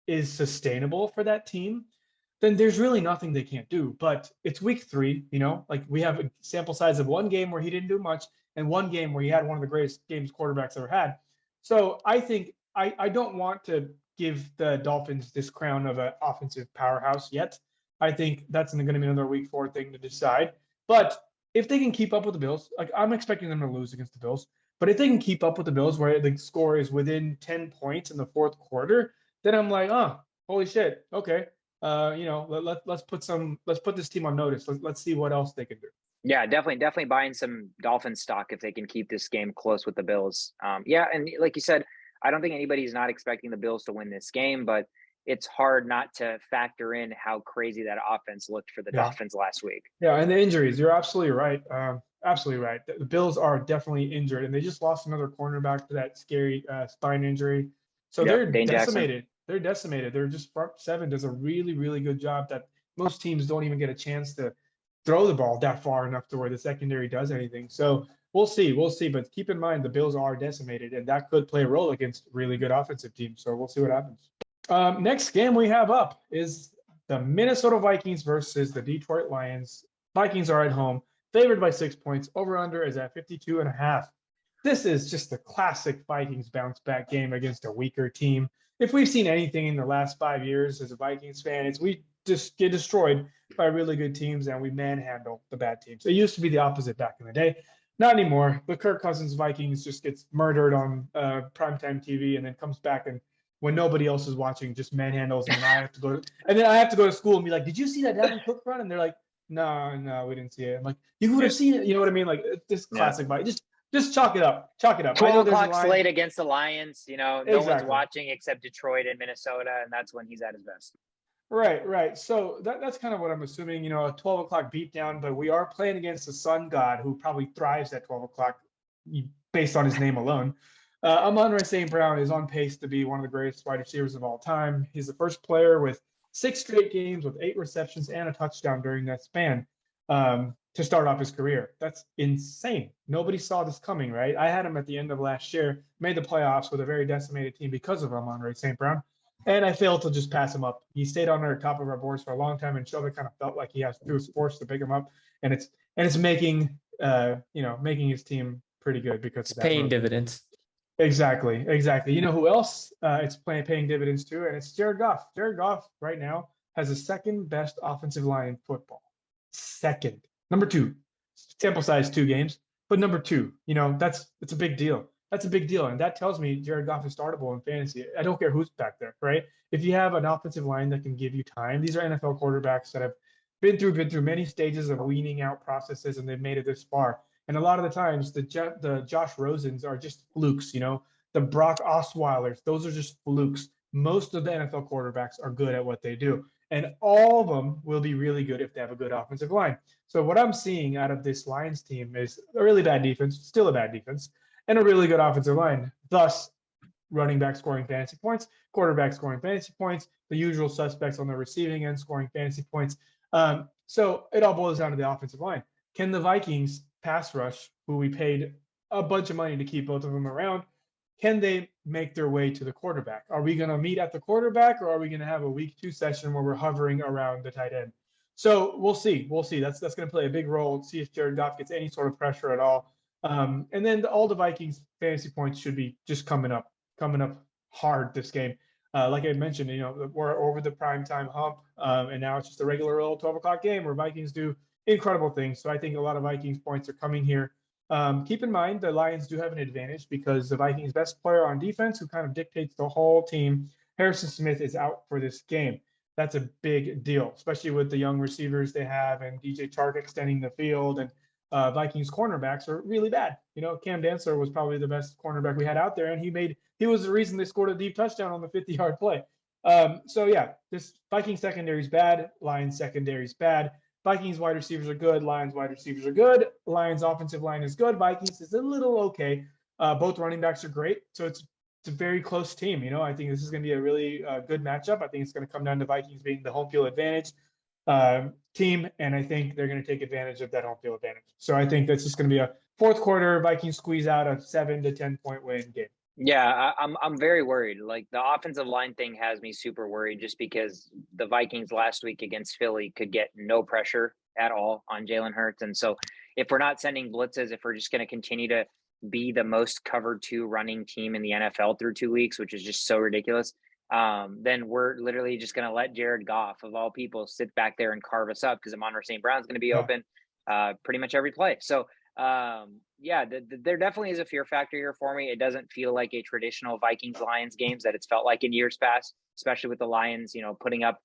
is sustainable for that team, then there's really nothing they can't do. But it's week 3, like we have a sample size of one game where he didn't do much and one game where he had one of the greatest games quarterbacks ever had. So I think I don't want to give the Dolphins this crown of an offensive powerhouse yet. I think that's going to be another week 4 thing to decide. But if they can keep up with the Bills, like I'm expecting them to lose against the Bills, but if they can keep up with the Bills where the score is within 10 points in the 4th quarter, then I'm like, oh, holy shit. Okay. Let's put this team on notice. Let's see what else they can do. Yeah, definitely buying some Dolphins stock if they can keep this game close with the Bills. And like you said, I don't think anybody's not expecting the Bills to win this game, but it's hard not to factor in how crazy that offense looked for the Dolphins last week. Yeah, and the injuries, you're absolutely right. Absolutely right. The Bills are definitely injured, and they just lost another cornerback to that scary spine injury. So they're decimated. Jackson. They're decimated. They're just front 7 does a really, really good job that most teams don't even get a chance to throw the ball that far enough to where the secondary does anything. So we'll see. But keep in mind the Bills are decimated, and that could play a role against really good offensive teams. So we'll see what happens. Next game we have up is the Minnesota Vikings versus the Detroit Lions. Vikings are at home, favored by 6 points. Over/under is at 52.5. This is just a classic Vikings bounce back game against a weaker team. If we've seen anything in the last 5 years as a Vikings fan, it's we just get destroyed by really good teams and we manhandle the bad teams. It used to be the opposite back in the day. Not anymore. The Kirk Cousins Vikings just gets murdered on primetime TV and then comes back and when nobody else is watching, just manhandles and I have to go to school and be like, did you see that Dalvin Cook run? And they're like, no, we didn't see it. I'm like, you would have seen it. You know what I mean? Like this classic Vikings. Just chalk it up. 12 o'clock slate against the Lions. No one's watching except Detroit and Minnesota, and that's when he's at his best. Right. So that's kind of what I'm assuming, a 12 o'clock beatdown, but we are playing against the sun god who probably thrives at 12 o'clock based on his name alone. Amon-Ra St. Brown is on pace to be one of the greatest wide receivers of all time. He's the first player with 6 straight games with 8 receptions and a touchdown during that span. To start off his career. That's insane. Nobody saw this coming, right? I had him at the end of last year, made the playoffs with a very decimated team because of Amon-Ra St. Brown, and I failed to just pass him up. He stayed on our top of our boards for a long time, and Shelby kind of felt like he has to do his force to pick him up, and it's making making his team pretty good because it's paying dividends. Exactly. You know who else it's paying dividends to, and it's Jared Goff. Jared Goff right now has the second best offensive line in football. Second. Number 2, sample size 2 games, but number 2, it's a big deal. That's a big deal. And that tells me Jared Goff is startable in fantasy. I don't care who's back there, right? If you have an offensive line that can give you time, these are NFL quarterbacks that have been through many stages of weaning out processes and they've made it this far. And a lot of the times the Josh Rosens are just flukes, the Brock Osweilers, those are just flukes. Most of the NFL quarterbacks are good at what they do. And all of them will be really good if they have a good offensive line. So what I'm seeing out of this Lions team is a really bad defense, still a bad defense, and a really good offensive line. Thus, running back scoring fantasy points, quarterback scoring fantasy points, the usual suspects on the receiving end scoring fantasy points. So it all boils down to the offensive line. Can the Vikings pass rush, who we paid a bunch of money to keep both of them around, can they make their way to the quarterback? Are we going to meet at the quarterback, or are we going to have a week 2 session where we're hovering around the tight end? So we'll see. That's going to play a big role. See if Jared Goff gets any sort of pressure at all. And then all the Vikings fantasy points should be just coming up hard this game. Like I mentioned, we're over the primetime hump, and now it's just a regular old 12 o'clock game where Vikings do incredible things. So I think a lot of Vikings points are coming here. Keep in mind the Lions do have an advantage because the Vikings' best player on defense, who kind of dictates the whole team, Harrison Smith, is out for this game. That's a big deal, especially with the young receivers they have and DJ Chark extending the field. And Vikings cornerbacks are really bad. Cam Dantzler was probably the best cornerback we had out there, and he was the reason they scored a deep touchdown on the 50-yard play. This Vikings secondary is bad. Lions secondary is bad. Vikings wide receivers are good. Lions wide receivers are good. Lions offensive line is good. Vikings is a little okay. Both running backs are great. So it's a very close team. I think this is going to be a really good matchup. I think it's going to come down to Vikings being the home field advantage team. And I think they're going to take advantage of that home field advantage. So I think that's just going to be a fourth quarter Vikings squeeze out a 7 to 10 point win game. Yeah, I'm very worried. Like the offensive line thing has me super worried just because the Vikings last week against Philly could get no pressure at all on Jalen Hurts. And so if we're not sending blitzes, if we're just going to continue to be the most covered 2 running team in the NFL through 2 weeks, which is just so ridiculous, then we're literally just going to let Jared Goff, of all people, sit back there and carve us up because Amon-Ra St. Brown's going to be open pretty much every play. So there definitely is a fear factor here for me. It doesn't feel like a traditional Vikings-Lions games that it's felt like in years past, especially with the Lions, putting up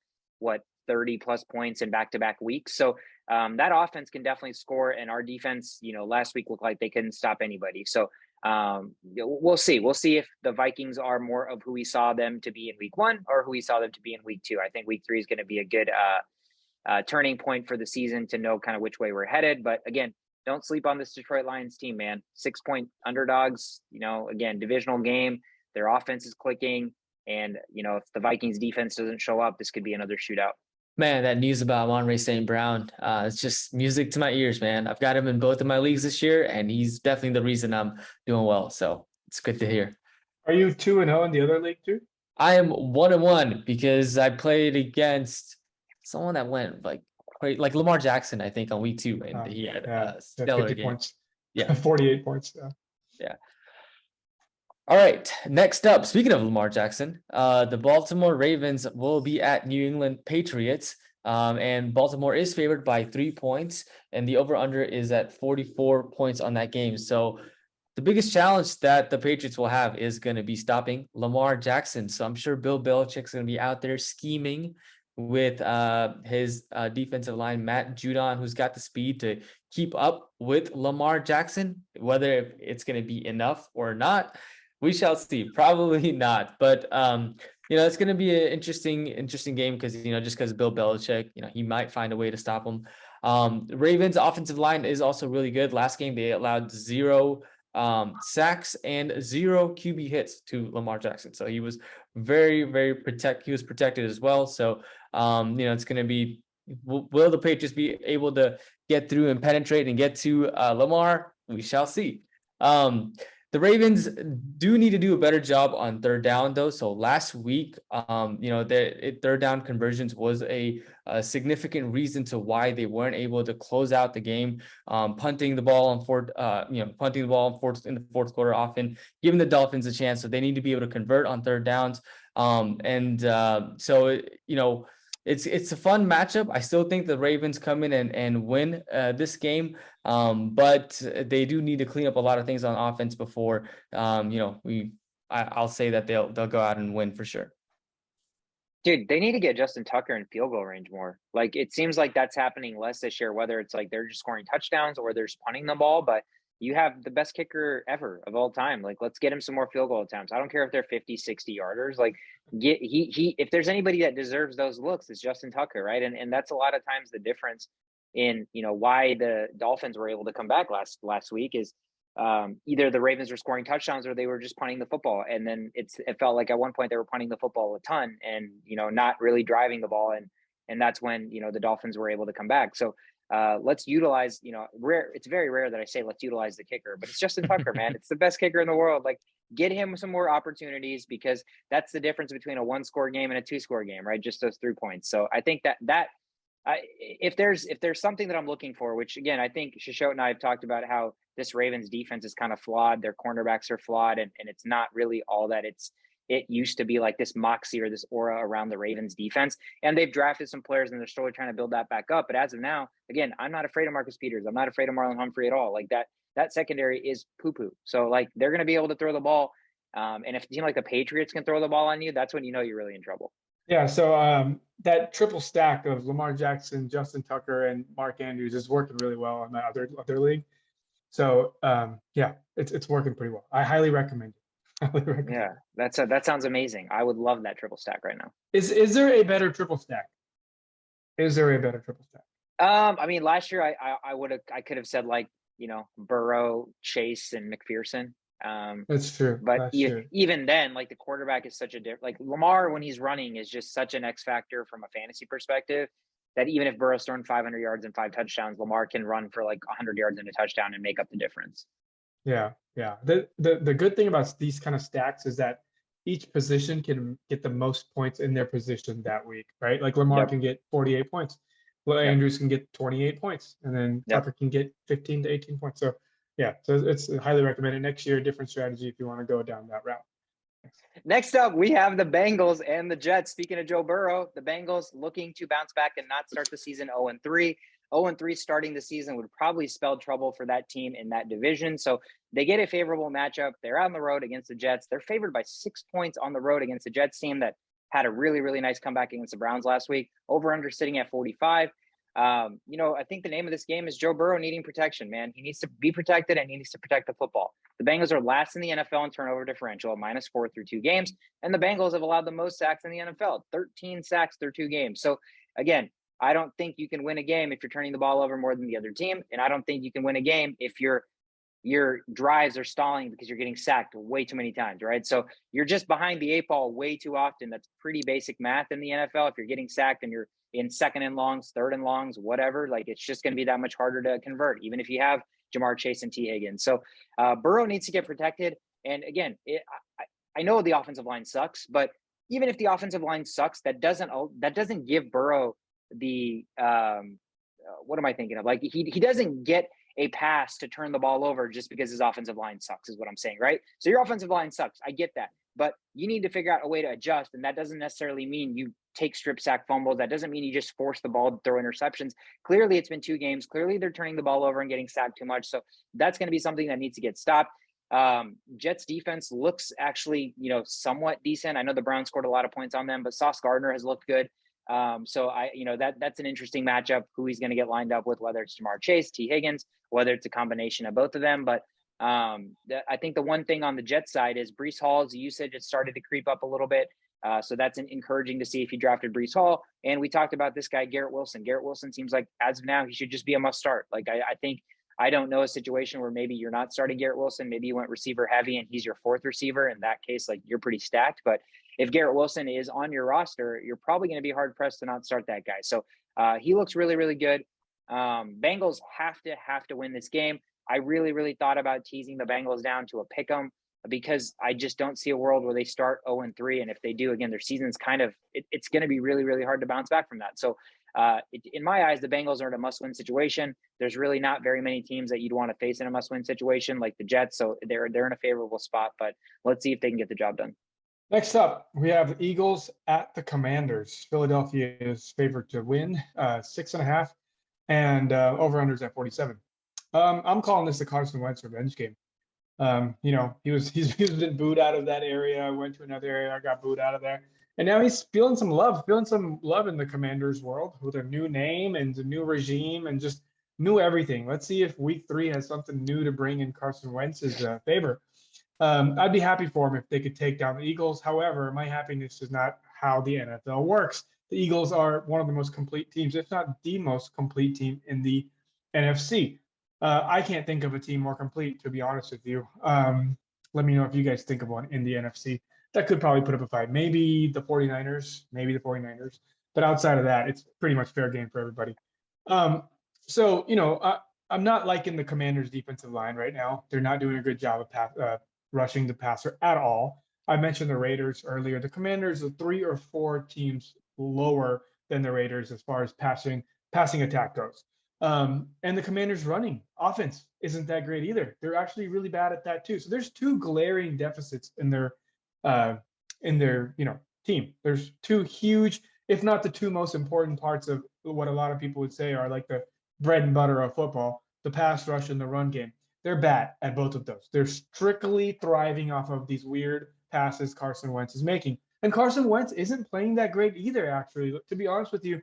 30 plus points in back-to-back weeks. So that offense can definitely score, and our defense, last week looked like they couldn't stop anybody. So we'll see. We'll see if the Vikings are more of who we saw them to be in week 1 or who we saw them to be in week 2. I think week 3 is going to be a good turning point for the season to know kind of which way we're headed. But again, don't sleep on this Detroit Lions team, man. 6-point underdogs, again, divisional game. Their offense is clicking. And, if the Vikings defense doesn't show up, this could be another shootout. Man, that news about Monterey St. Brown, it's just music to my ears, man. I've got him in both of my leagues this year, and he's definitely the reason I'm doing well. So it's good to hear. Are you 2-0 in the other league too? I am 1-1 because I played against someone that went like Lamar Jackson, I think, on week 2, and he had a stellar 50 game. points. Yeah, 48 points. Yeah. yeah. All right, next up, speaking of Lamar Jackson, the Baltimore Ravens will be at New England Patriots, and Baltimore is favored by 3 points, and the over-under is at 44 points on that game. So the biggest challenge that the Patriots will have is going to be stopping Lamar Jackson. So I'm sure Bill Belichick's going to be out there scheming with his defensive line, Matt Judon, who's got the speed to keep up with Lamar Jackson. Whether it's going to be enough or not, we shall see. Probably not. But it's going to be an interesting game because just because Bill Belichick, he might find a way to stop him. Ravens offensive line is also really good. Last game they allowed 0 sacks and 0 QB hits to Lamar Jackson. So he was very protected as well. So it's going to be, will the Patriots be able to get through and penetrate and get to Lamar? We shall see. The Ravens do need to do a better job on third down, though. So last week, third down conversions was a significant reason to why they weren't able to close out the game. Punting the ball in the fourth quarter often, giving the Dolphins a chance. So they need to be able to convert on third downs. It's a fun matchup. I still think the Ravens come in and win this game, but they do need to clean up a lot of things on offense before I'll say that they'll go out and win for sure. Dude, they need to get Justin Tucker in field goal range more. Like, it seems like that's happening less this year, whether it's like they're just scoring touchdowns or they're just punting the ball. But you have the best kicker ever of all time. Like, let's get him some more field goal attempts. I don't care if they're 50, 60 yarders. Like, if there's anybody that deserves those looks, it's Justin Tucker, right? And that's a lot of times the difference in why the Dolphins were able to come back last week is either the Ravens were scoring touchdowns or they were just punting the football. And then it felt like at one point they were punting the football a ton and, not really driving the ball. And that's when, the Dolphins were able to come back. So let's utilize, it's very rare that I say, let's utilize the kicker, but it's Justin Tucker, man. It's the best kicker in the world. Like, get him some more opportunities because that's the difference between a 1-score game and a 2-score game, right? Just those 3 points. So I think if there's something that I'm looking for, which again, I think Shishot and I have talked about how this Ravens defense is kind of flawed. Their cornerbacks are flawed, and it's not really all that it used to be, like this moxie or this aura around the Ravens defense. And they've drafted some players and they're slowly trying to build that back up. But as of now, again, I'm not afraid of Marcus Peters. I'm not afraid of Marlon Humphrey at all. Like that secondary is poo-poo. So like they're going to be able to throw the ball. And if a team like the Patriots can throw the ball on you, that's when you're really in trouble. Yeah, so that triple stack of Lamar Jackson, Justin Tucker, and Mark Andrews is working really well in that other league. So it's working pretty well. I highly recommend it. Yeah, that sounds amazing. I would love that triple stack right now. Is there a better triple stack? I mean, last year I could have said like Burrow, Chase, and McPherson. That's true. But even then, like the quarterback is such a different. Like Lamar, when he's running, is just such an X factor from a fantasy perspective that even if Burrow's throwing 500 yards and 5 touchdowns, Lamar can run for like 100 yards and a touchdown and make up the difference. Yeah. The good thing about these kind of stacks is that each position can get the most points in their position that week, right? Like Lamar can get 48 points. Andrews can get 28 points, and then Tucker can get 15 to 18 points. So it's highly recommended. Next year, different strategy if you want to go down that route. Next up, we have the Bengals and the Jets. Speaking of Joe Burrow, the Bengals looking to bounce back and not start the season 0-3. 0-3 starting the season would probably spell trouble for that team in that division. So they get a favorable matchup. They're on the road against the Jets. They're favored by 6 points on the road against the Jets team that had a really, really nice comeback against the Browns last week. Over-under sitting at 45. I think the name of this game is Joe Burrow needing protection, man. He needs to be protected and he needs to protect the football. The Bengals are last in the NFL in turnover differential at -4 through 2 games. And the Bengals have allowed the most sacks in the NFL, 13 sacks through 2 games. So again, I don't think you can win a game if you're turning the ball over more than the other team. And I don't think you can win a game if your drives are stalling because you're getting sacked way too many times, right? So you're just behind the 8 ball way too often. That's pretty basic math in the NFL. If you're getting sacked and in second and longs, third and longs, whatever. Like, it's just going to be that much harder to convert, even if you have Jamar Chase and T. Higgins. So Burrow needs to get protected. And again, I know the offensive line sucks, but even if the offensive line sucks, that doesn't give Burrow the what am I thinking of? Like, he doesn't get a pass to turn the ball over just because his offensive line sucks, is what I'm saying, right? So your offensive line sucks. I get that. But you need to figure out a way to adjust. And that doesn't necessarily mean you take strip sack fumbles. That doesn't mean you just force the ball to throw interceptions. Clearly, it's been 2 games. Clearly, they're turning the ball over and getting sacked too much. So that's going to be something that needs to get stopped. Jets defense looks actually, somewhat decent. I know the Browns scored a lot of points on them, but Sauce Gardner has looked good. So that's an interesting matchup, who he's going to get lined up with, whether it's Jamar Chase, T. Higgins, whether it's a combination of both of them. But I think the one thing on the Jets side is Breece Hall's usage has started to creep up a little bit. So that's encouraging to see if he drafted Breece Hall. And we talked about this guy, Garrett Wilson. Garrett Wilson seems like, as of now, he should just be a must start. Like, I don't know a situation where maybe you're not starting Garrett Wilson. Maybe you went receiver heavy and he's your 4th receiver. In that case, like, you're pretty stacked. But if Garrett Wilson is on your roster, you're probably going to be hard pressed to not start that guy. So he looks really, really good. Bengals have to win this game. I really, really thought about teasing the Bengals down to a pick 'em, because I just don't see a world where they start 0-3. And if they do, again, their season's it's going to be really, really hard to bounce back from that. So in my eyes, the Bengals are in a must-win situation. There's really not very many teams that you'd want to face in a must-win situation like the Jets. So they're in a favorable spot, but let's see if they can get the job done. Next up, we have the Eagles at the Commanders. Philadelphia is favored to win 6.5, and over-unders at 47. I'm calling this the Carson Wentz revenge game. He's been booed out of that area, went to another area, got booed out of there. And now he's feeling some love in the Commanders world with a new name and a new regime and just new everything. Let's see if week 3 has something new to bring in Carson Wentz's favor. I'd be happy for him if they could take down the Eagles. However, my happiness is not how the NFL works. The Eagles are one of the most complete teams, if not the most complete team in the NFC. I can't think of a team more complete, to be honest with you. Let me know if you guys think of one in the NFC that could probably put up a fight. Maybe the 49ers. But outside of that, it's pretty much fair game for everybody. I'm not liking the Commanders' defensive line right now. They're not doing a good job of rushing the passer at all. I mentioned the Raiders earlier. The Commanders are 3 or 4 teams lower than the Raiders as far as passing attack goes. And the Commanders' running offense isn't that great either. They're actually really bad at that too. So there's 2 glaring deficits in their team. There's 2 huge, if not the 2 most important parts of what a lot of people would say are like the bread and butter of football, the pass rush and the run game. They're bad at both of those. They're strictly thriving off of these weird passes Carson Wentz is making. And Carson Wentz isn't playing that great either, actually. To be honest with you,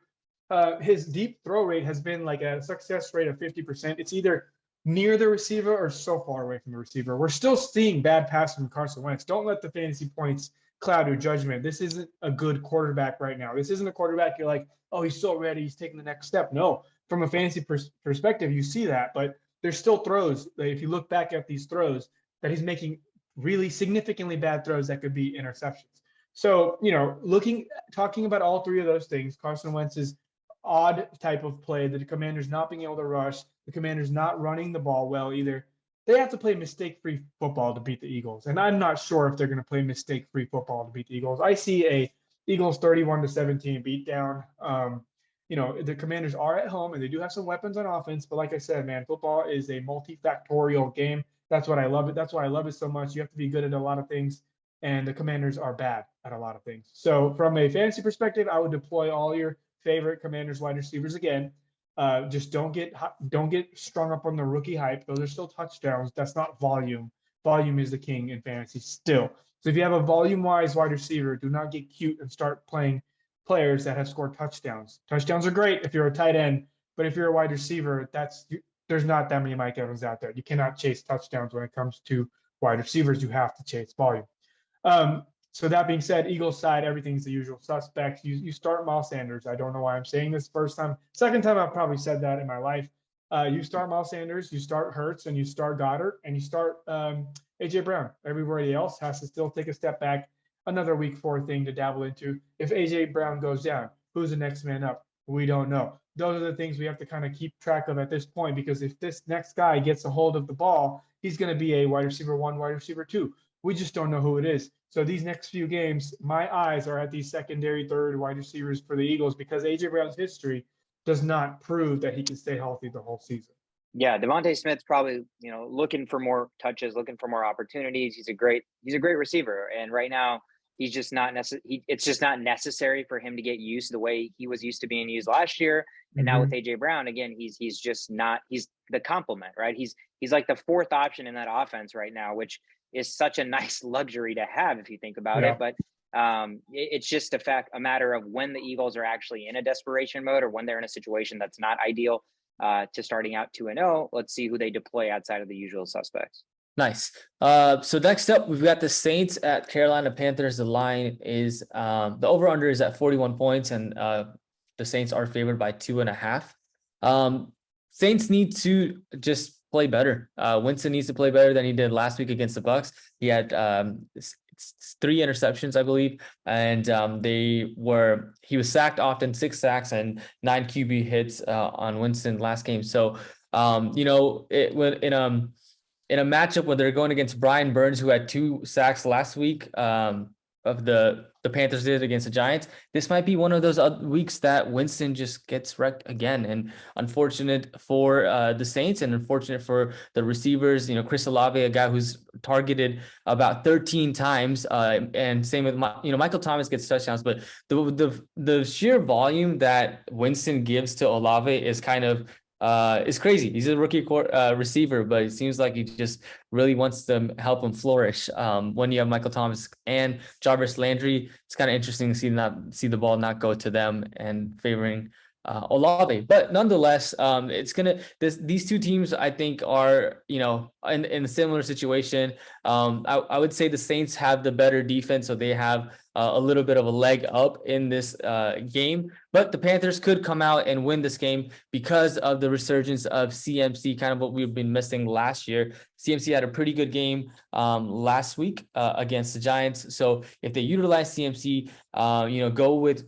his deep throw rate has been like a success rate of 50%. It's either near the receiver or so far away from the receiver. We're still seeing bad passes from Carson Wentz. Don't let the fantasy points cloud your judgment. This isn't a good quarterback right now. This isn't a quarterback you're like, oh, he's so ready, he's taking the next step. No, from a fantasy perspective, you see that, but there's still throws. If you look back at these throws, that he's making really significantly bad throws that could be interceptions. So, talking about all 3 of those things, Carson Wentz's odd type of play, the Commanders not being able to rush, the Commanders not running the ball well either. They have to play mistake-free football to beat the Eagles. And I'm not sure if they're going to play mistake-free football to beat the Eagles. I see a Eagles 31-17 beatdown. The Commanders are at home and they do have some weapons on offense. But like I said, man, football is a multifactorial game. That's what I love it. That's why I love it so much. You have to be good at a lot of things. And the Commanders are bad at a lot of things. So from a fantasy perspective, I would deploy all your favorite Commanders wide receivers again. Just don't get strung up on the rookie hype. Those are still touchdowns. That's not volume. Volume is the king in fantasy still. So if you have a volume-wise wide receiver, do not get cute and start playing players that have scored touchdowns. Touchdowns are great if you're a tight end, but if you're a wide receiver, there's not that many Mike Evans out there. You cannot chase touchdowns when it comes to wide receivers. You have to chase volume. So that being said, Eagles side, everything's the usual suspects. You start Miles Sanders. I don't know why I'm saying this first time. Second time I've probably said that in my life. You start Miles Sanders, you start Hurts, and you start Goddard, and you start A.J. Brown. Everybody else has to still take a step back. Another week 4 thing to dabble into. If A.J. Brown goes down, who's the next man up? We don't know. Those are the things we have to kind of keep track of at this point, because if this next guy gets a hold of the ball, he's going to be a wide receiver 1, wide receiver 2. We just don't know who it is. So these next few games, my eyes are at these secondary, third wide receivers for the Eagles, because A.J. Brown's history does not prove that he can stay healthy the whole season. Yeah, Devontae Smith's probably, looking for more touches, looking for more opportunities. He's a great receiver, and right now he's just not it's just not necessary for him to get used the way he was used to being used last year. And now with AJ Brown, again, he's just not. He's the complement, right? He's like the fourth option in that offense right now, which is such a nice luxury to have if you think about it. But it's just a matter of when the Eagles are actually in a desperation mode, or when they're in a situation that's not ideal. To starting out 2-0. Let's see who they deploy outside of the usual suspects. Nice. So next up, we've got the Saints at Carolina Panthers. The line is the over-under is at 41 points, and the Saints are favored by 2.5. Saints need to just play better. Winston needs to play better than he did last week against the Bucs. He had 3 interceptions, I believe, and he was sacked often, 6 sacks and 9 QB hits on Winston last game. So in a matchup where they're going against Brian Burns, who had 2 sacks last week, of the Panthers did against the Giants, this might be one of those weeks that Winston just gets wrecked again. And unfortunate for the Saints, and unfortunate for the receivers. Chris Olave, a guy who's targeted about 13 times, and same with Michael Thomas gets touchdowns, but the sheer volume that Winston gives to Olave is kind of is crazy. He's a rookie receiver, but it seems like he just really wants to help him flourish. When you have Michael Thomas and Jarvis Landry, it's kind of interesting to see the ball not go to them and favoring Olave. But nonetheless, these two teams, I think, are in a similar situation. I would say the Saints have the better defense, so they have a little bit of a leg up in this game. But the Panthers could come out and win this game because of the resurgence of CMC, kind of what we've been missing last year. CMC had a pretty good game last week against the Giants. So if they utilize CMC, go with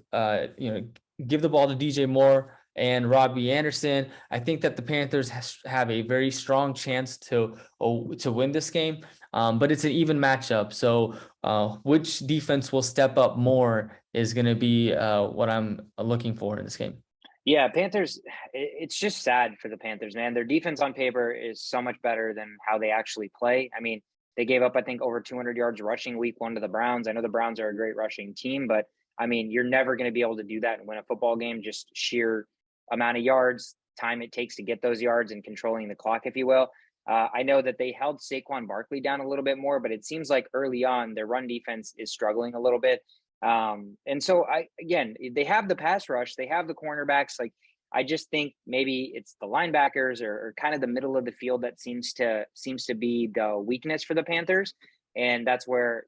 give the ball to DJ Moore and Robbie Anderson, I think that the Panthers have a very strong chance to win this game. But it's an even matchup. So which defense will step up more is going to be what I'm looking for in this game. Yeah, Panthers, it's just sad for the Panthers, man. Their defense on paper is so much better than how they actually play. I mean, they gave up, I think, over 200 yards rushing week 1 to the Browns. I know the Browns are a great rushing team, but I mean, you're never going to be able to do that and win a football game. Just sheer amount of yards, time it takes to get those yards, and controlling the clock, if you will. I know that they held Saquon Barkley down a little bit more, but it seems like early on their run defense is struggling a little bit. And so they have the pass rush, they have the cornerbacks. Like, I just think maybe it's the linebackers or kind of the middle of the field that seems to be the weakness for the Panthers. And that's where,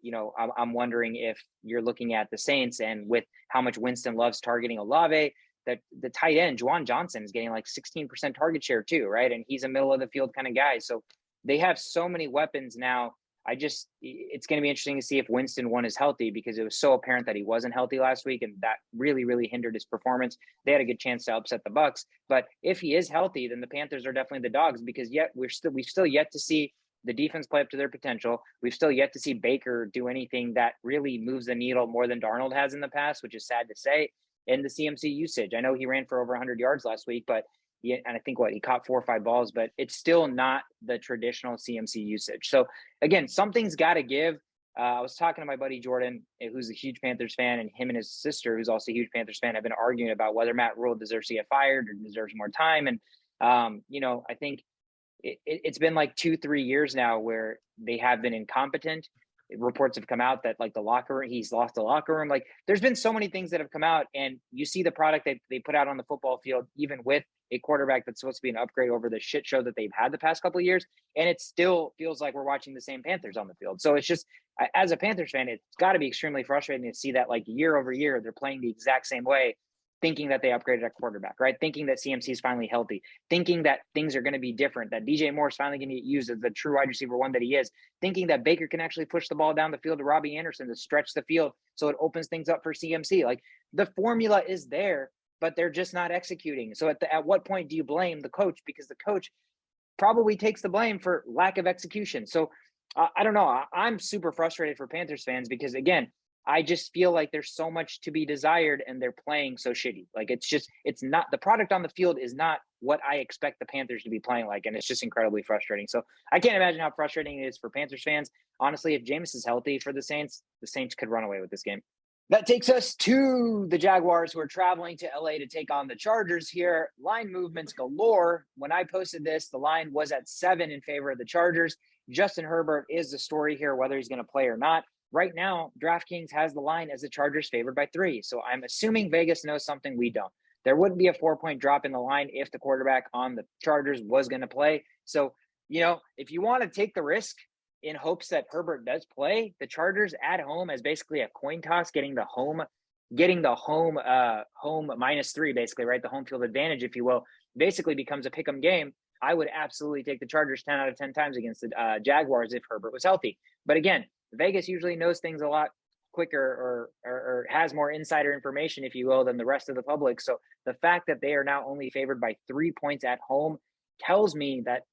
I'm wondering if you're looking at the Saints, and with how much Winston loves targeting Olave, that the tight end, Juwan Johnson, is getting like 16% target share too, right? And he's a middle of the field kind of guy. So they have so many weapons now. It's going to be interesting to see if Winston, one, is healthy, because it was so apparent that he wasn't healthy last week, and that really, really hindered his performance. They had a good chance to upset the Bucs. But if he is healthy, then the Panthers are definitely the dogs, because we've still yet to see the defense play up to their potential. We've still yet to see Baker do anything that really moves the needle more than Darnold has in the past, which is sad to say. And the CMC usage, I know he ran for over 100 yards last week, but and I think he caught 4 or 5 balls, but it's still not the traditional CMC usage. So again, something's got to give. I was talking to my buddy Jordan, who's a huge Panthers fan, and him and his sister, who's also a huge Panthers fan, have been arguing about whether Matt Rule deserves to get fired or deserves more time. And I think it's been like 2-3 years now where they have been incompetent. Reports have come out that like the locker room, he's lost the locker room. Like, there's been so many things that have come out, and you see the product that they put out on the football field, even with a quarterback that's supposed to be an upgrade over the shit show that they've had the past couple of years. And it still feels like we're watching the same Panthers on the field. So it's just, as a Panthers fan, it's got to be extremely frustrating to see that, like, year over year, they're playing the exact same way, thinking that they upgraded at quarterback, right? Thinking that CMC is finally healthy, thinking that things are going to be different, that DJ Moore is finally going to get used as the true wide receiver 1 that he is, thinking that Baker can actually push the ball down the field to Robbie Anderson to stretch the field so it opens things up for CMC. Like, the formula is there. but they're just not executing. So at what point do you blame the coach? Because the coach probably takes the blame for lack of execution. So I don't know. I'm super frustrated for Panthers fans because, again, I just feel like there's so much to be desired and they're playing so shitty. Like it's not, the product on the field is not what I expect the Panthers to be playing like. And it's just incredibly frustrating. So I can't imagine how frustrating it is for Panthers fans. Honestly, if Jameis is healthy for the Saints could run away with this game. That takes us to the Jaguars, who are traveling to LA to take on the Chargers here. Line movements galore. When I posted this, the line was at 7 in favor of the Chargers. Justin Herbert is the story here, whether he's going to play or not. Right now, DraftKings has the line as the Chargers favored by 3. So I'm assuming Vegas knows something we don't. There wouldn't be a 4-point drop in the line if the quarterback on the Chargers was going to play. So, if you want to take the risk in hopes that Herbert does play, the Chargers at home as basically a coin toss, getting the home -3, basically, right? The home field advantage, if you will, basically becomes a pick'em game. I would absolutely take the Chargers 10 out of 10 times against the Jaguars if Herbert was healthy. But again, Vegas usually knows things a lot quicker or has more insider information, if you will, than the rest of the public. So the fact that they are now only favored by 3 points at home tells me that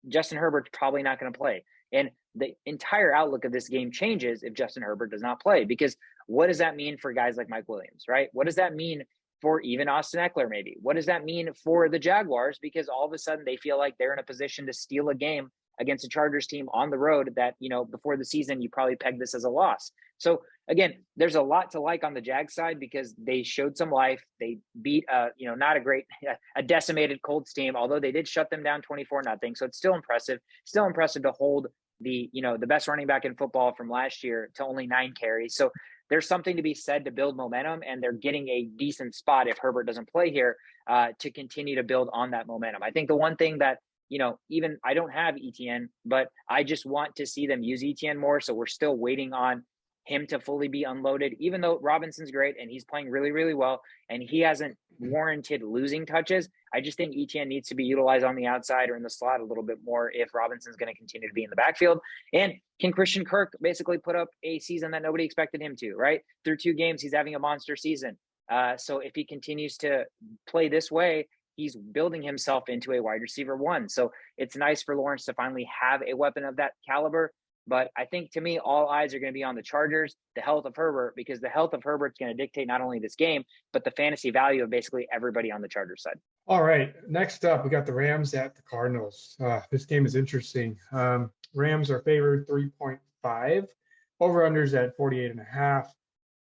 Justin Herbert's probably not going to play. And the entire outlook of this game changes if Justin Herbert does not play, because what does that mean for guys like Mike Williams, right? What does that mean for even Austin Eckler, maybe? What does that mean for the Jaguars? Because all of a sudden they feel like they're in a position to steal a game against a Chargers team on the road that, before the season, you probably pegged this as a loss. So again, there's a lot to like on the Jag side because they showed some life. They beat, not a decimated Colts team, although they did shut them down 24-0. So it's still impressive to hold the best running back in football from last year to only 9 carries. So there's something to be said to build momentum, and they're getting a decent spot if Herbert doesn't play here to continue to build on that momentum. I think the one thing that, even I don't have ETN, but I just want to see them use ETN more. So we're still waiting on him to fully be unloaded, even though Robinson's great and he's playing really, really well and he hasn't warranted losing touches. I just think ETN needs to be utilized on the outside or in the slot a little bit more if Robinson's going to continue to be in the backfield. And can Christian Kirk basically put up a season that nobody expected him to, right? Through 2 games, he's having a monster season. So if he continues to play this way, he's building himself into a wide receiver 1. So it's nice for Lawrence to finally have a weapon of that caliber. But I think, to me, all eyes are going to be on the Chargers, the health of Herbert, because the health of Herbert's going to dictate not only this game, but the fantasy value of basically everybody on the Chargers side. All right. Next up, we got the Rams at the Cardinals. This game is interesting. Rams are favored 3.5. Over-unders at 48.5.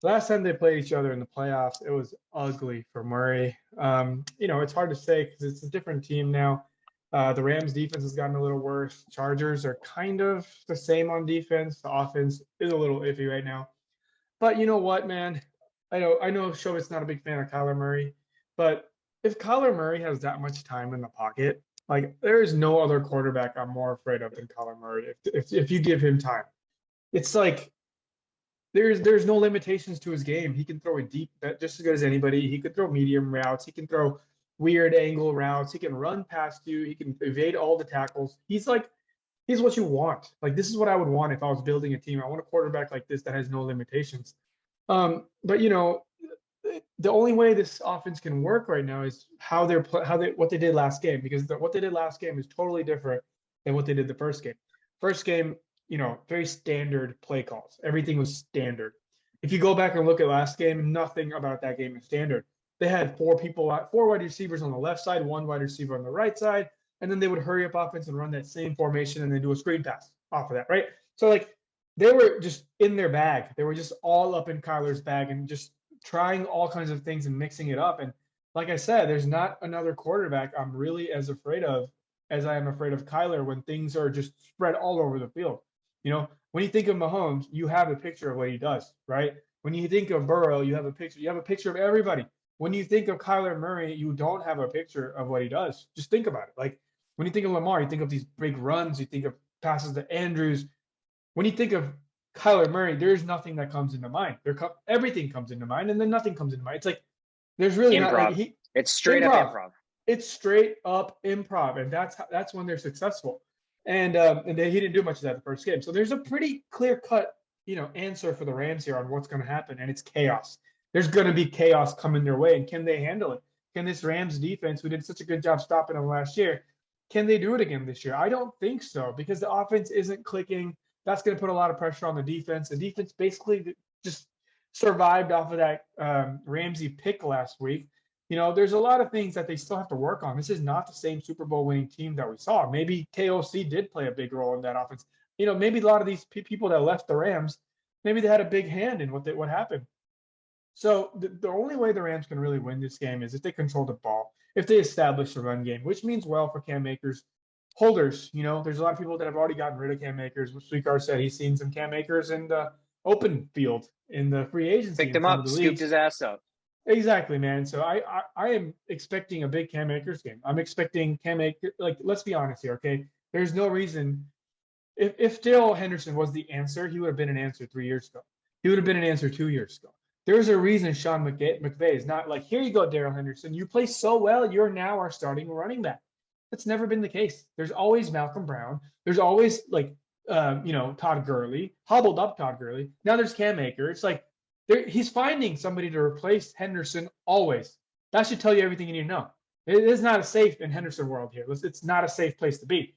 Last time they played each other in the playoffs, it was ugly for Murray. It's hard to say because it's a different team now. The Rams defense has gotten a little worse. Chargers are kind of the same on defense. The offense is a little iffy right now. But you know what, man? I know Showit's not a big fan of Kyler Murray, but if Kyler Murray has that much time in the pocket, like, there is no other quarterback I'm more afraid of than Kyler Murray. If you give him time, it's like there's no limitations to his game. He can throw it deep just as good as anybody. He could throw medium routes. He can throw weird angle routes. He can run past you. He can evade all the tackles. He's what you want. Like, this is what I would want if I was building a team. I want a quarterback like this that has no limitations. But the only way this offense can work right now is what they did last game, because what they did last game is totally different than what they did the first game. First game, very standard play calls. Everything was standard. If you go back and look at last game, nothing about that game is standard. They had 4 wide receivers on the left side, 1 wide receiver on the right side, and then they would hurry up offense and run that same formation and then do a screen pass off of that, right? So, they were just in their bag. They were just all up in Kyler's bag and just trying all kinds of things and mixing it up. And like I said, there's not another quarterback I'm really as afraid of as I am afraid of Kyler when things are just spread all over the field. When you think of Mahomes, you have a picture of what he does, right? When you think of Burrow, you have a picture of everybody. When you think of Kyler Murray, you don't have a picture of what he does. Just think about it. Like, when you think of Lamar, you think of these big runs, you think of passes to Andrews. When you think of Kyler Murray, there's nothing that comes into mind. Everything comes into mind, and then nothing comes into mind. It's like there's really improv. It's straight up improv. It's straight up improv, and that's when they're successful. And he didn't do much of that the first game. So there's a pretty clear cut, answer for the Rams here on what's going to happen, and it's chaos. there's going to be chaos coming their way. And can they handle it? Can this Rams defense, who did such a good job stopping them last year, can they do it again this year? I don't think so, because the offense isn't clicking. That's going to put a lot of pressure on the defense. The defense basically just survived off of that Ramsey pick last week. There's a lot of things that they still have to work on. This is not the same Super Bowl winning team that we saw. Maybe KOC did play a big role in that offense. Maybe a lot of these people that left the Rams, maybe they had a big hand in what happened. So the only way the Rams can really win this game is if they control the ball, if they establish the run game, which means well for Cam Akers holders. There's a lot of people that have already gotten rid of Cam Akers. Sweetcar said he's seen some Cam Akers in the open field in the free agency. Picked him up, scooped his ass up. Exactly, man. So I am expecting a big Cam Akers game. I'm expecting Cam Akers, let's be honest here, okay? There's no reason. If Darrell Henderson was the answer, he would have been an answer 3 years ago. He would have been an answer 2 years ago. There's a reason Sean McVay is not like, here you go, Darrell Henderson. You play so well, you're now our starting running back. That's never been the case. There's always Malcolm Brown. There's always Todd Gurley, hobbled up Todd Gurley. Now there's Cam Akers. He's finding somebody to replace Henderson always. That should tell you everything you need to know. It is not a safe in Henderson world here. It's not a safe place to be.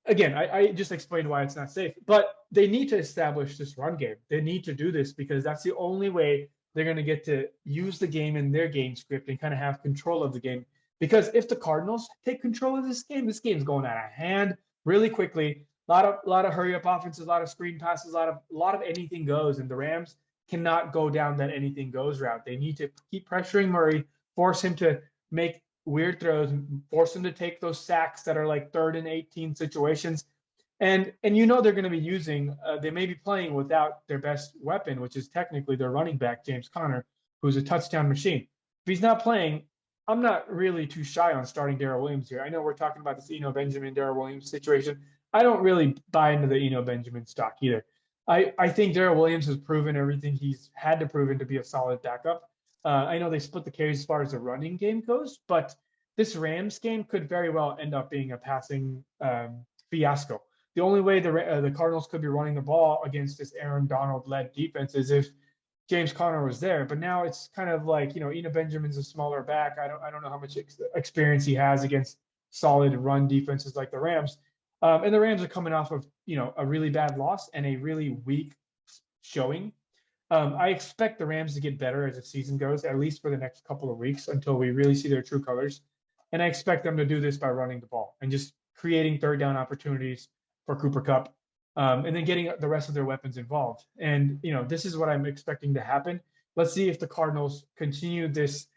Again, I just explained why it's not safe, but they need to establish this run game. They need to do this because that's the only way they're going to get to use the game in their game script and kind of have control of the game. Because if the Cardinals take control of this game's going out of hand really quickly. A lot of hurry up offenses, a lot of screen passes, a lot of anything goes, and the Rams cannot go down that anything goes route. They need to keep pressuring Murray, force him to make weird throws, force him to take those sacks that are like 3rd and 18 situations. And they're going to be using, they may be playing without their best weapon, which is technically their running back, James Conner, who's a touchdown machine. If he's not playing, I'm not really too shy on starting Darrell Williams here. I know we're talking about this Benjamin, Darrell Williams situation. I don't really buy into the Benjamin stock either. I think Darrell Williams has proven everything he's had to prove to be a solid backup. I know they split the carries as far as the running game goes, but this Rams game could very well end up being a passing fiasco. The only way the Cardinals could be running the ball against this Aaron Donald-led defense is if James Conner was there. But now it's kind of like, Eno Benjamin's a smaller back. I don't know how much experience he has against solid run defenses like the Rams. And the Rams are coming off of, a really bad loss and a really weak showing. I expect the Rams to get better as the season goes, at least for the next couple of weeks until we really see their true colors. And I expect them to do this by running the ball and just creating 3rd down opportunities for Cooper Kupp, and then getting the rest of their weapons involved. And, this is what I'm expecting to happen. Let's see if the Cardinals continue this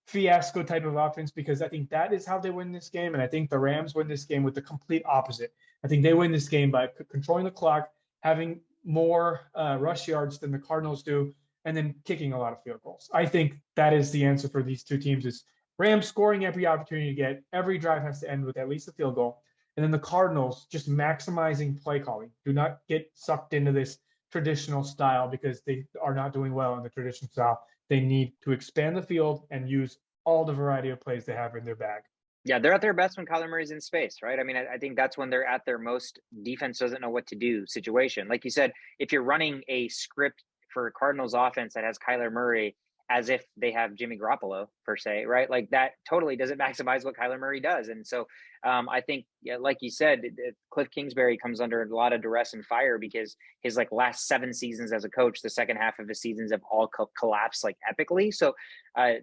fiasco type of offense, because I think that is how they win this game. And I think the Rams win this game with the complete opposite. I think they win this game by controlling the clock, having more rush yards than the Cardinals do, and then kicking a lot of field goals. I think that is the answer for these two teams is Rams scoring every opportunity to get. Every drive has to end with at least a field goal. And then the Cardinals just maximizing play calling. Do not get sucked into this traditional style because they are not doing well in the traditional style. They need to expand the field and use all the variety of plays they have in their bag. Yeah, they're at their best when Kyler Murray's in space, right? I mean, I think that's when they're at their most defense doesn't know what to do situation. Like you said, if you're running a script for Cardinals offense that has Kyler Murray as if they have Jimmy Garoppolo per se, right? Like that totally doesn't maximize what Kyler Murray does. And so I think, like you said, Cliff Kingsbury comes under a lot of duress and fire because his last 7 seasons as a coach, the second half of his seasons have all collapsed epically. So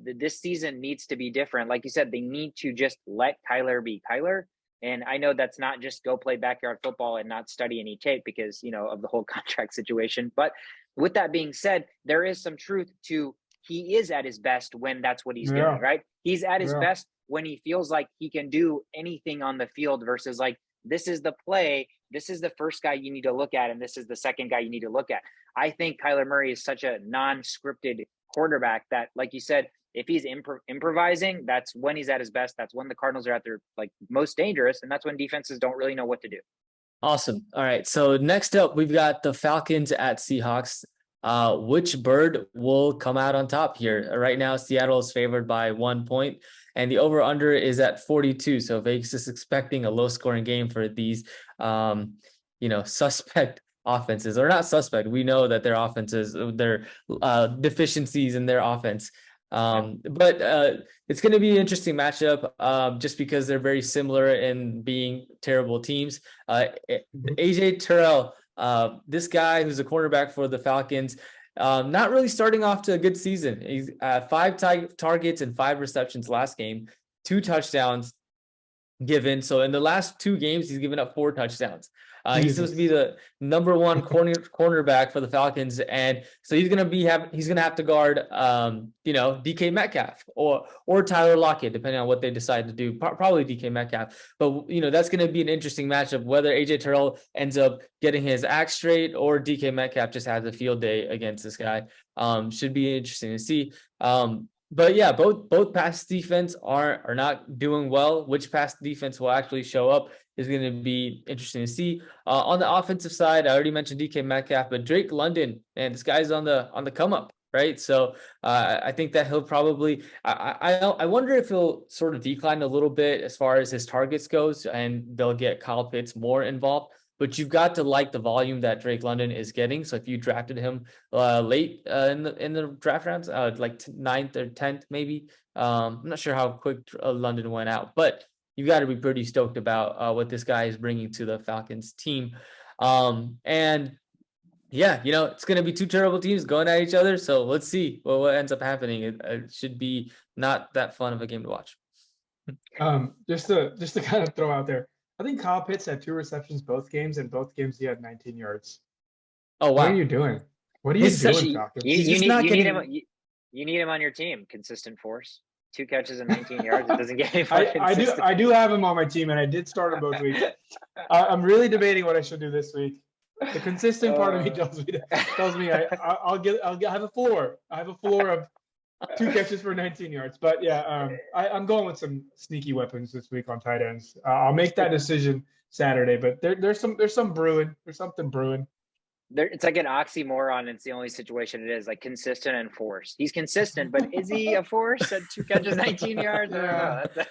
this season needs to be different. Like you said, they need to just let Kyler be Kyler. And I know that's not just go play backyard football and not study any tape because, of the whole contract situation. But with that being said, there is some truth to he is at his best when that's what he's doing, right? He's at his best when he feels like he can do anything on the field versus this is the play, this is the first guy you need to look at, and this is the second guy you need to look at. I think Kyler Murray is such a non-scripted quarterback that, like you said, if he's improvising, that's when he's at his best. That's when the Cardinals are at their most dangerous, and that's when defenses don't really know what to do. Awesome. All right. So next up, we've got the Falcons at Seahawks. Which bird will come out on top here? Right now, Seattle is favored by 1 point, and the over-under is at 42. So Vegas is expecting a low-scoring game for these, suspect offenses are not suspect. We know that their offenses, their deficiencies in their offense. But it's going to be an interesting matchup just because they're very similar in being terrible teams. AJ Terrell, this guy who's a cornerback for the Falcons, not really starting off to a good season. He's 5 targets and 5 receptions last game, 2 touchdowns given. So in the last 2 games, he's given up 4 touchdowns. He's supposed to be the number 1 cornerback for the Falcons, and so he's gonna have to guard DK Metcalf or Tyler Lockett, depending on what they decide to do. Probably DK Metcalf, but that's gonna be an interesting matchup. Whether AJ Terrell ends up getting his act straight or DK Metcalf just has a field day against this guy, should be interesting to see. But yeah, both pass defense are not doing well. Which pass defense will actually show up is going to be interesting to see. On the offensive side, I already mentioned DK Metcalf, but Drake London, and this guy's on the come up, right? So I think that he'll probably. I wonder if he'll sort of decline a little bit as far as his targets goes, and they'll get Kyle Pitts more involved. But you've got to like the volume that Drake London is getting. So if you drafted him late in the draft rounds, like 9th or 10th, maybe. I'm not sure how quick London went out, but you've got to be pretty stoked about what this guy is bringing to the Falcons team. And yeah, it's going to be 2 terrible teams going at each other. So let's see what ends up happening. It should be not that fun of a game to watch. Just to kind of throw out there, I think Kyle Pitts had 2 receptions both games, and both games he had 19 yards. Oh, wow. What are you doing? What are you doing, Falcons? You need him on your team. Consistent force. 2 catches and 19 yards. It doesn't get any more consistent. I do have him on my team, and I did start him both weeks. I'm really debating what I should do this week. The consistent part of me tells me I'll have a floor. I have a floor of 2 catches for 19 yards. But yeah, I'm going with some sneaky weapons this week on tight ends. I'll make that decision Saturday, but there's something brewing. It's like an oxymoron. It's the only situation it is, like consistent and force. He's consistent, but is he a force at 2 catches, 19 yards? I don't know.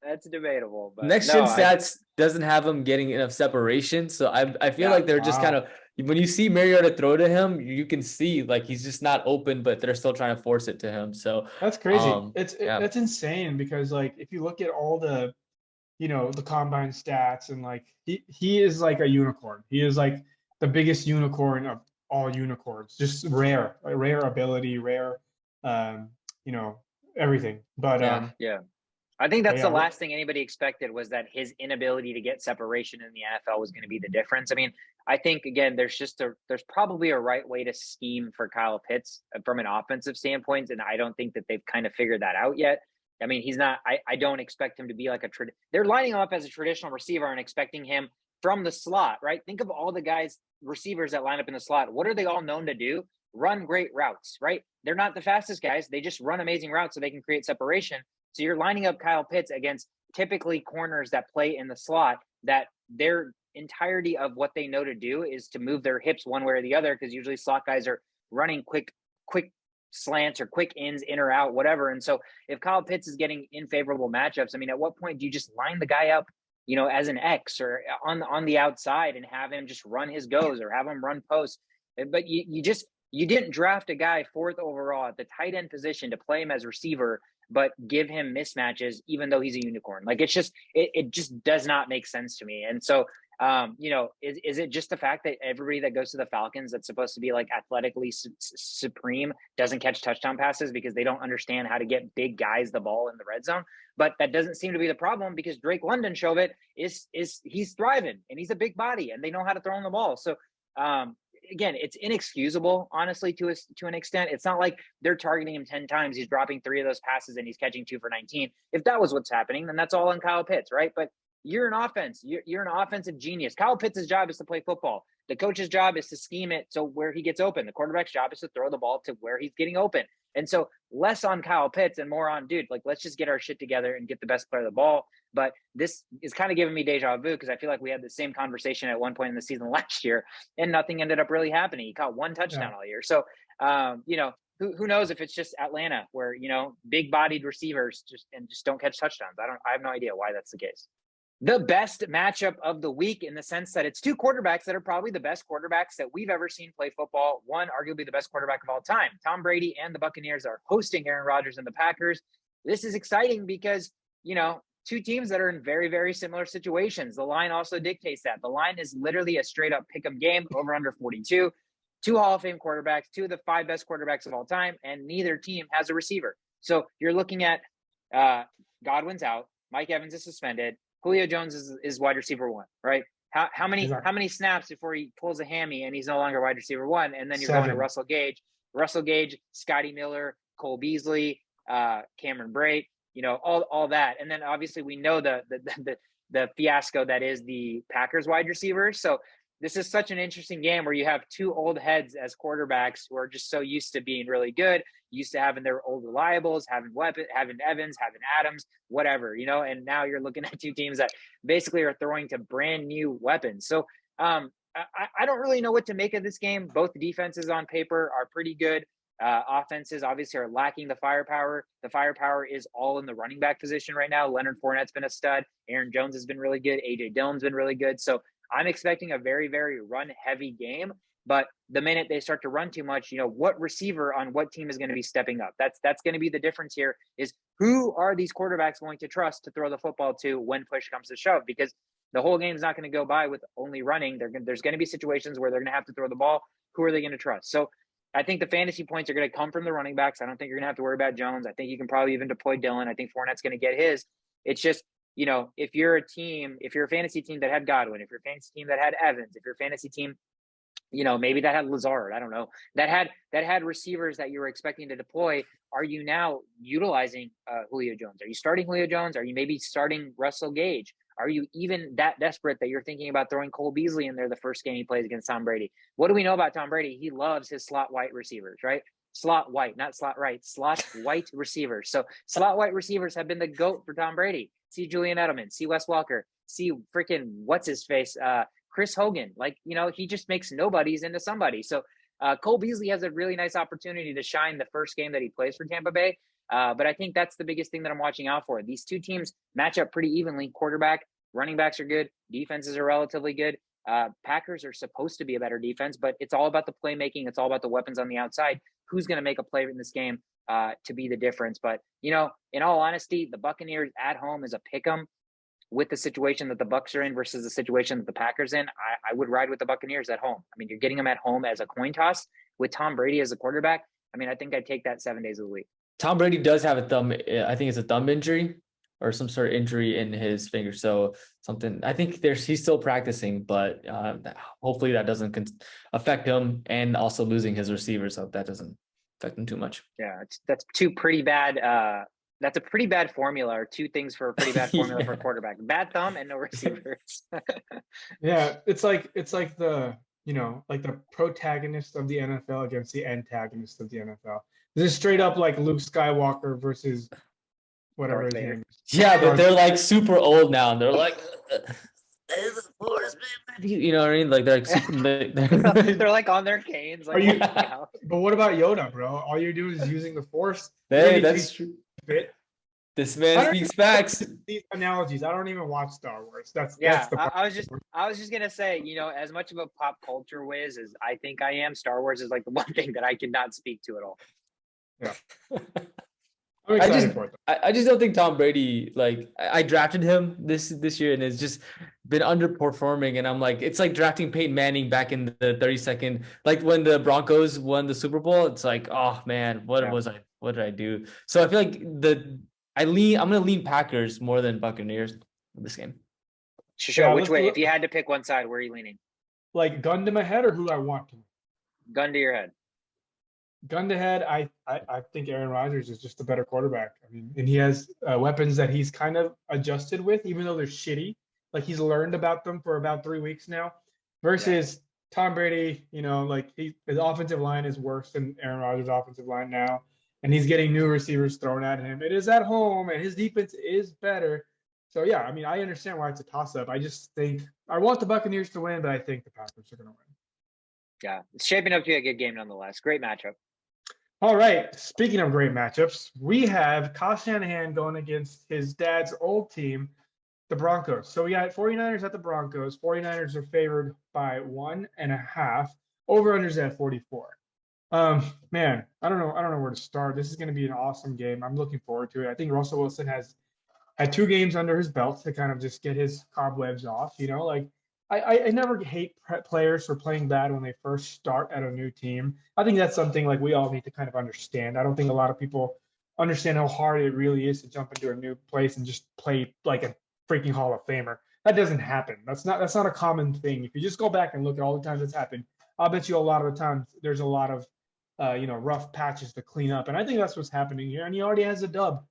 That's debatable. But Next Gen Stats doesn't have him getting enough separation, so I feel like they're just kind of, when you see Mariota throw to him, you can see like he's just not open, but they're still trying to force it to him. So that's crazy. That's insane, because like if you look at all the the combine stats, and like he is like a unicorn. He is like the biggest unicorn of all unicorns. Just rare ability, rare everything. But yeah. I think that's the last thing anybody expected, was that his inability to get separation in the NFL was going to be the difference. I mean, I think, again, there's probably a right way to scheme for Kyle Pitts from an offensive standpoint, and I don't think that they've kind of figured that out yet. I mean, he's not – I don't expect him to be like they're lining him up as a traditional receiver and expecting him from the slot, right? Think of all the receivers that line up in the slot. What are they all known to do? Run great routes, right? They're not the fastest guys. They just run amazing routes so they can create separation. So you're lining up Kyle Pitts against typically corners that play in the slot, that their entirety of what they know to do is to move their hips one way or the other, because usually slot guys are running quick slants or quick ins, in or out, whatever. And so if Kyle Pitts is getting unfavorable matchups, I mean, at what point do you just line the guy up, as an X or on the outside and have him just run his goes or have him run post? But you didn't draft a guy 4th overall at the tight end position to play him as receiver, but give him mismatches, even though he's a unicorn. Like it just does not make sense to me. And so, is it just the fact that everybody that goes to the Falcons that's supposed to be like athletically supreme doesn't catch touchdown passes because they don't understand how to get big guys the ball in the red zone? But that doesn't seem to be the problem, because Drake London showed it is he's thriving and he's a big body and they know how to throw him the ball. So, again, it's inexcusable, honestly, to an extent. It's not like they're targeting him 10 times. He's dropping 3 of those passes and he's catching 2 for 19. If that was what's happening, then that's all on Kyle Pitts, right? But you're an offense. You're an offensive genius. Kyle Pitts' job is to play football. The coach's job is to scheme it so where he gets open. The quarterback's job is to throw the ball to where he's getting open. And so less on Kyle Pitts and more on, dude, like, let's just get our shit together and get the best player of the ball. But this is kind of giving me deja vu, because I feel like we had the same conversation at one point in the season last year and nothing ended up really happening. He caught 1 touchdown all year. So, who knows if it's just Atlanta where, big bodied receivers just don't catch touchdowns. I have no idea why that's the case. the best matchup of the week in the sense that it's two quarterbacks that are probably the best quarterbacks that we've ever seen play football. One, arguably the best quarterback of all time. Tom Brady and the Buccaneers are hosting Aaron Rodgers and the Packers. This is exciting because, two teams that are in very, very similar situations. The line also dictates that. The line is literally a straight up pick 'em game, over under 42. Two Hall of Fame quarterbacks, two of the 5 best quarterbacks of all time, and neither team has a receiver. So you're looking at Godwin's out, Mike Evans is suspended, Julio Jones is wide receiver 1, right? How many snaps before he pulls a hammy and he's no longer wide receiver 1? And then you're 7. going to Russell Gage, Scotty Miller, Cole Beasley, Cameron Brate, all that. And then obviously we know the fiasco that is the Packers wide receivers. So this is such an interesting game where you have two old heads as quarterbacks who are just so used to being really good, used to having their old reliables, having Evans, having Adams, whatever, and now you're looking at two teams that basically are throwing to brand new weapons. So I don't really know what to make of this game. Both defenses on paper are pretty good. Offenses obviously are lacking the firepower. The firepower is all in the running back position right now. Leonard Fournette's been a stud. Aaron Jones has been really good. AJ Dillon's been really good. So I'm expecting a very, very run-heavy game. But the minute they start to run too much, what receiver on what team is going to be stepping up? That's going to be the difference here, is who are these quarterbacks going to trust to throw the football to when push comes to shove? Because the whole game is not going to go by with only running. There's going to be situations where they're going to have to throw the ball. Who are they going to trust? So I think the fantasy points are going to come from the running backs. I don't think you're going to have to worry about Jones. I think you can probably even deploy Dillon. I think Fournette's going to get his. It's just, if you're a fantasy team that had Godwin, if you're a fantasy team that had Evans, if you're a fantasy team, maybe that had Lazard, I don't know, that had receivers that you were expecting to deploy, are you now utilizing Julio Jones? Are you starting Julio Jones? Are you maybe starting Russell Gage? Are you even that desperate that you're thinking about throwing Cole Beasley in there the first game he plays against Tom Brady? What do we know about Tom Brady? He loves his slot white receivers, right? Slot white, not slot right, slot white receivers. So slot white receivers have been the GOAT for Tom Brady. See Julian Edelman, see Wes Welker, see freaking what's his face, Chris Hogan. He just makes nobodies into somebody. So Cole Beasley has a really nice opportunity to shine the first game that he plays for Tampa Bay. But I think that's the biggest thing that I'm watching out for. These two teams match up pretty evenly. Quarterback, running backs are good. Defenses are relatively good. Packers are supposed to be a better defense, but it's all about the playmaking. It's all about the weapons on the outside. Who's going to make a play in this game to be the difference? But, in all honesty, the Buccaneers at home is a pick 'em with the situation that the Bucs are in versus the situation that the Packers in. I would ride with the Buccaneers at home. I mean, you're getting them at home as a coin toss with Tom Brady as a quarterback. I mean, I think I'd take that 7 days of the week. Tom Brady does have a thumb. I think it's a thumb injury or some sort of injury in his finger. So something, I think he's still practicing, but hopefully that doesn't affect him, and also losing his receiver. So that doesn't affect him too much. Yeah. That's two pretty bad, that's a pretty bad formula, or two things for a pretty bad formula for a quarterback: bad thumb and no receivers. Yeah. It's like the, like the protagonist of the NFL against the antagonist of the NFL. This is straight up like Luke Skywalker versus whatever his name is. Yeah, but they're like super old now, and they're like, you know what I mean? Like they're like super, they're like on their canes. Like, but what about Yoda, bro? All you're doing is using the Force. Hey, that's true. This man speaks facts. These analogies, I don't even watch Star Wars. That's the I was just gonna say, as much of a pop culture whiz as I think I am, Star Wars is like the one thing that I cannot speak to at all. Yeah. I'm excited for it. I just don't think Tom Brady, like, I drafted him this year, and it's just been underperforming. And I'm like, it's like drafting Peyton Manning back in the 32nd, like when the Broncos won the Super Bowl. It's like, oh man, what did I do? So I feel like I'm gonna lean Packers more than Buccaneers in this game. Sure. Which way? If you had to pick one side, where are you leaning? Like gun to my head, or who I want to? Gun to your head. Gun to head, I think Aaron Rodgers is just a better quarterback. I mean, and he has weapons that he's kind of adjusted with, even though they're shitty. Like he's learned about them for about 3 weeks now. Versus Tom Brady, like his offensive line is worse than Aaron Rodgers' offensive line now, and he's getting new receivers thrown at him. It is at home, and his defense is better. So yeah, I mean, I understand why it's a toss-up. I just think I want the Buccaneers to win, but I think the Packers are going to win. Yeah, it's shaping up to be a good game nonetheless. Great matchup. All right. Speaking of great matchups, we have Kyle Shanahan going against his dad's old team, the Broncos. So we got 49ers at the Broncos. 49ers are favored by 1.5. Over-unders at 44. Man, I don't know where to start. This is going to be an awesome game. I'm looking forward to it. I think Russell Wilson has had 2 games under his belt to kind of just get his cobwebs off. Like I never hate players for playing bad when they first start at a new team. I think that's something like we all need to kind of understand. I don't think a lot of people understand how hard it really is to jump into a new place and just play like a freaking Hall of Famer. That doesn't happen. That's not a common thing. If you just go back and look at all the times it's happened, I'll bet you a lot of the times there's a lot of rough patches to clean up. And I think that's what's happening here. And he already has a dub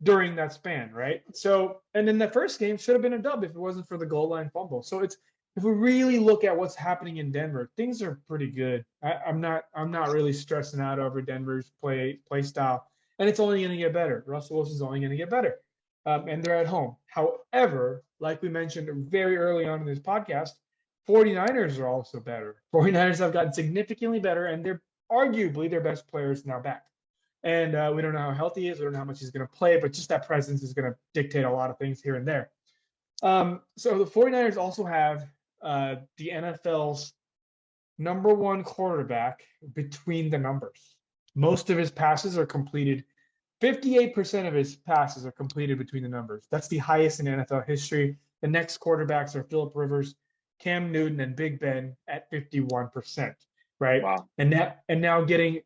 during that span, right? So, and then the first game should have been a dub if it wasn't for the goal line fumble. So if we really look at what's happening in Denver, things are pretty good. I'm not really stressing out over Denver's play style, and it's only going to get better. Russell Wilson's only going to get better, and they're at home. However, like we mentioned very early on in this podcast, 49ers are also better. 49ers have gotten significantly better, and they're arguably their best players now back. And we don't know how healthy he is. We don't know how much he's going to play, but just that presence is going to dictate a lot of things here and there. So the 49ers also have the NFL's number 1 quarterback between the numbers. Most of his passes are completed. 58% of his passes are completed between the numbers. That's the highest in NFL history. The next quarterbacks are Phillip Rivers, Cam Newton, and Big Ben at 51%. Right. Wow. And now getting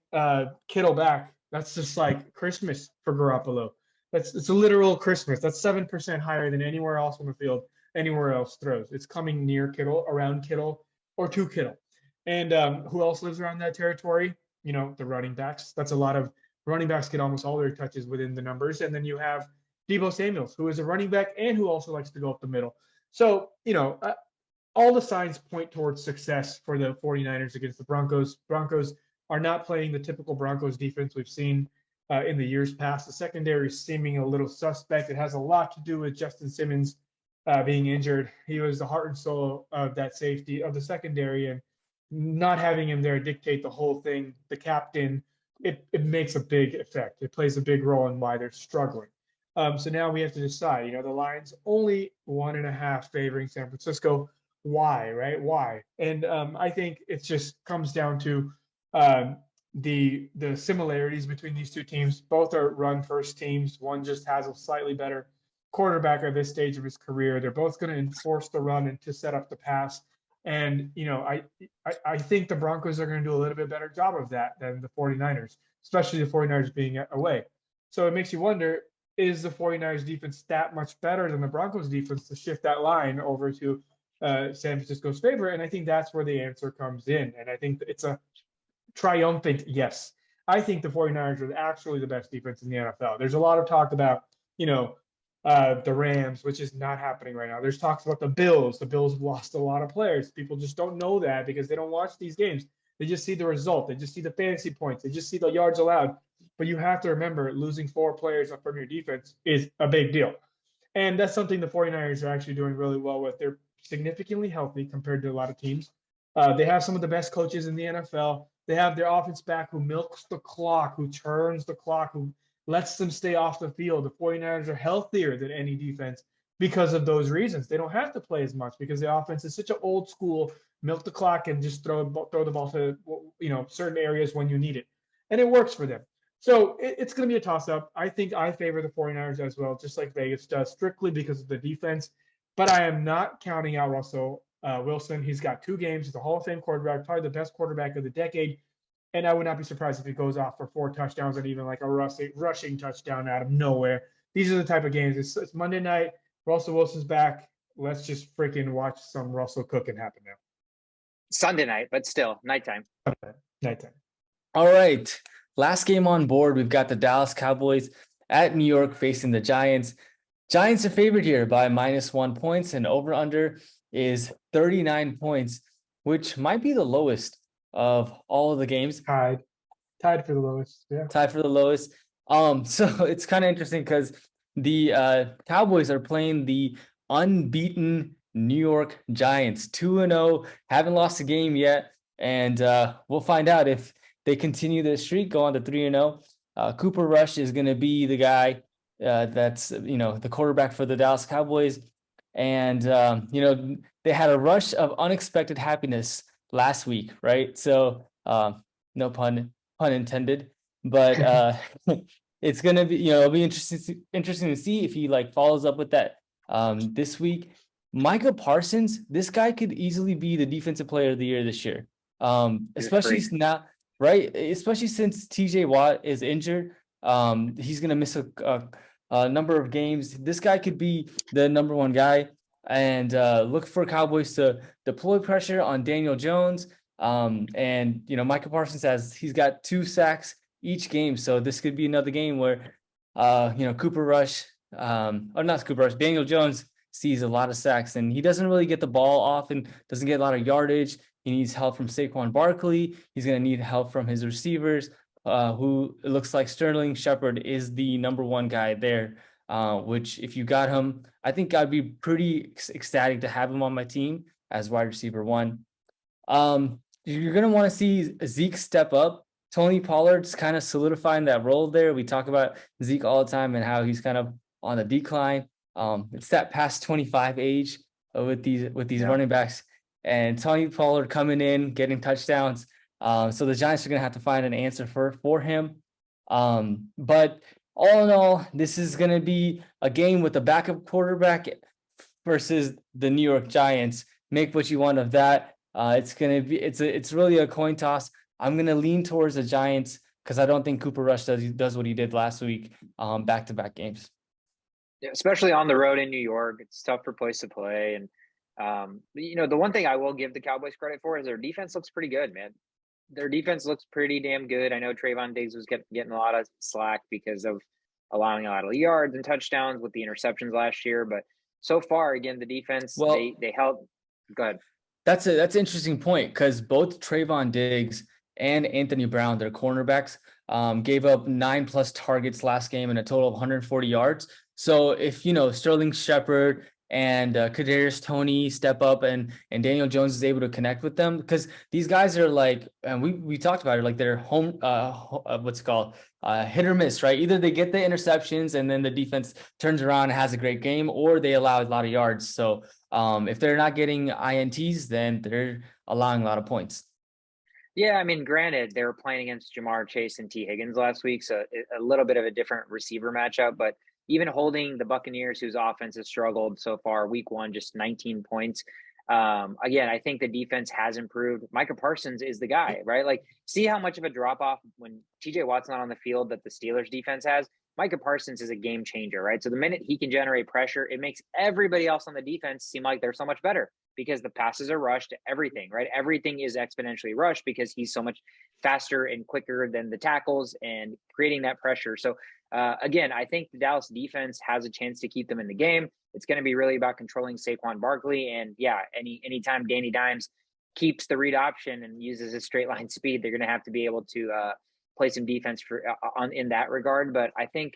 Kittle back. That's just like Christmas for Garoppolo. It's a literal Christmas. That's 7% higher than anywhere else on the field, anywhere else throws. It's coming near Kittle, around Kittle, or to Kittle. And who else lives around that territory? The running backs. That's a lot of running backs get almost all their touches within the numbers. And then you have Deebo Samuels, who is a running back and who also likes to go up the middle. So, all the signs point towards success for the 49ers against the Broncos. Broncos are not playing the typical Broncos defense we've seen in the years past. The secondary is seeming a little suspect. It has a lot to do with Justin Simmons being injured. He was the heart and soul of that safety of the secondary, and not having him there dictate the whole thing. The captain, it makes a big effect. It plays a big role in why they're struggling. So now we have to decide. The line's only 1.5 favoring San Francisco. Why, right? Why? And I think it just comes down to the similarities between these two teams. Both are run-first teams. One just has a slightly better quarterback at this stage of his career. They're both going to enforce the run and to set up the pass. And, I think the Broncos are going to do a little bit better job of that than the 49ers, especially the 49ers being away. So it makes you wonder, is the 49ers defense that much better than the Broncos defense to shift that line over to San Francisco's favor? And I think that's where the answer comes in. And I think it's a triumphant yes. I think the 49ers are actually the best defense in the NFL. There's a lot of talk about, the Rams, which is not happening right now. There's talks about the Bills. The Bills have lost a lot of players. People just don't know that because they don't watch these games. They just see the result. They just see the fantasy points. They just see the yards allowed. But you have to remember, losing 4 players from your defense is a big deal. And that's something the 49ers are actually doing really well with. They're significantly healthy compared to a lot of teams. They have some of the best coaches in the NFL. They have their offense back who milks the clock, who turns the clock, who lets them stay off the field. The 49ers are healthier than any defense because of those reasons. They don't have to play as much because the offense is such an old school, milk the clock and just throw the ball to certain areas when you need it. And it works for them. So it's going to be a toss-up. I think I favor the 49ers as well, just like Vegas does, strictly because of the defense. But I am not counting out Russell Wilson. He's got 2 games. He's a Hall of Fame quarterback, probably the best quarterback of the decade. And I would not be surprised if he goes off for 4 touchdowns and even like a rushing touchdown out of nowhere. These are the type of games. It's Monday night. Russell Wilson's back. Let's just freaking watch some Russell cooking happen now. Sunday night, but still nighttime. Okay. Nighttime. All right. Last game on board, we've got the Dallas Cowboys at New York facing the Giants. Giants are favored here by -1 points, and over-under is 39 points, which might be the lowest of all of the games. Tied for the lowest. Yeah. Tied for the lowest. So it's kind of interesting because the Cowboys are playing the unbeaten New York Giants, 2-0, haven't lost a game yet, and we'll find out if they continue their streak, go on to 3-0. Cooper Rush is going to be the guy that's the quarterback for the Dallas Cowboys. And, they had a rush of unexpected happiness last week, right? So no pun intended, but it's going to be, it'll be interesting to see if he like follows up with that this week. Micah Parsons, this guy could easily be the defensive player of the year this year. Especially now, right? Especially since TJ Watt is injured. He's going to miss a number of games. This guy could be the number one guy. And look for Cowboys to deploy pressure on Daniel Jones. And Micah Parsons he's got 2 sacks each game. So this could be another game where Cooper Rush, or not Cooper Rush, Daniel Jones sees a lot of sacks, and he doesn't really get the ball often, doesn't get a lot of yardage. He needs help from Saquon Barkley. He's going to need help from his receivers, who it looks like Sterling Shepard is the number one guy there, which if you got him, I think I'd be pretty ecstatic to have him on my team as wide receiver 1. You're going to want to see Zeke step up. Tony Pollard's kind of solidifying that role there. We talk about Zeke all the time and how he's kind of on the decline. It's that past 25 age with these running backs, and Tony Pollard coming in, getting touchdowns. So the Giants are going to have to find an answer for him. But all in all, this is going to be a game with a backup quarterback versus the New York Giants. Make what you want of that. It's really a coin toss. I'm going to lean towards the Giants because I don't think Cooper Rush does what he did last week, back-to-back games. Yeah, especially on the road in New York. It's tough for place to play. And, the one thing I will give the Cowboys credit for is their defense looks pretty good, man. Their defense looks pretty damn good. I know Trayvon Diggs was getting a lot of slack because of allowing a lot of yards and touchdowns with the interceptions last year. But so far, again, the defense, they held. Go ahead. That's an interesting point because both Trayvon Diggs and Anthony Brown, their cornerbacks, gave up 9+ targets last game and a total of 140 yards. So if Sterling Shepard and Kadarius Toney step up and Daniel Jones is able to connect with them, because these guys are like, and we talked about it, like they're hit or miss, right? Either they get the interceptions and then the defense turns around and has a great game, or they allow a lot of yards. So if they're not getting INTs, then they're allowing a lot of points. Yeah, I mean, granted, they were playing against Jamar Chase and T. Higgins last week, so a little bit of a different receiver matchup. But even holding the Buccaneers, whose offense has struggled so far, week 1, just 19 points. Again, I think the defense has improved. Micah Parsons is the guy, right? Like, see how much of a drop-off when TJ Watt's not on the field that the Steelers defense has? Micah Parsons is a game changer, right? So the minute he can generate pressure, it makes everybody else on the defense seem like they're so much better because the passes are rushed, everything, right? Everything is exponentially rushed because he's so much faster and quicker than the tackles and creating that pressure. So again, I think the Dallas defense has a chance to keep them in the game. It's going to be really about controlling Saquon Barkley. And yeah, anytime Danny Dimes keeps the read option and uses his straight line speed, they're going to have to be able to play some defense in that regard. But I think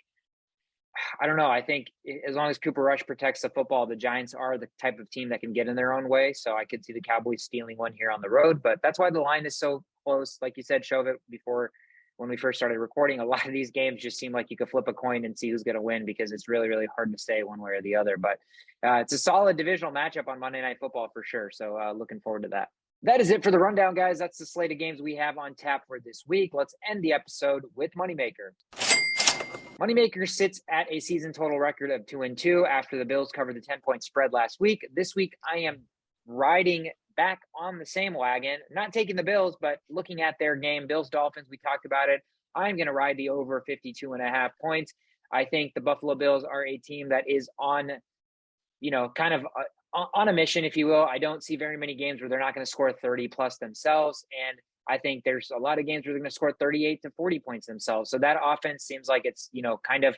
as long as Cooper Rush protects the football, the Giants are the type of team that can get in their own way. So I could see the Cowboys stealing one here on the road, but that's why the line is so close. Like you said, Shovit, before when we first started recording, a lot of these games just seem like you could flip a coin and see who's going to win because it's really, really hard to say one way or the other. But it's a solid divisional matchup on Monday Night Football for sure. So looking forward to that. That is it for the rundown, guys. That's the slate of games we have on tap for this week. Let's end the episode with Moneymaker. Moneymaker sits at a season total record of 2-2 after the Bills covered the 10-point spread last week. This week, I am riding back on the same wagon, not taking the Bills, but looking at their game. Bills Dolphins, we talked about it. I'm going to ride the over 52.5 points. I think the Buffalo Bills are a team that is on, kind of on a mission, if you will. I don't see very many games where they're not going to score 30 plus themselves. And I think there's a lot of games where they're going to score 38 to 40 points themselves. So that offense seems like it's, kind of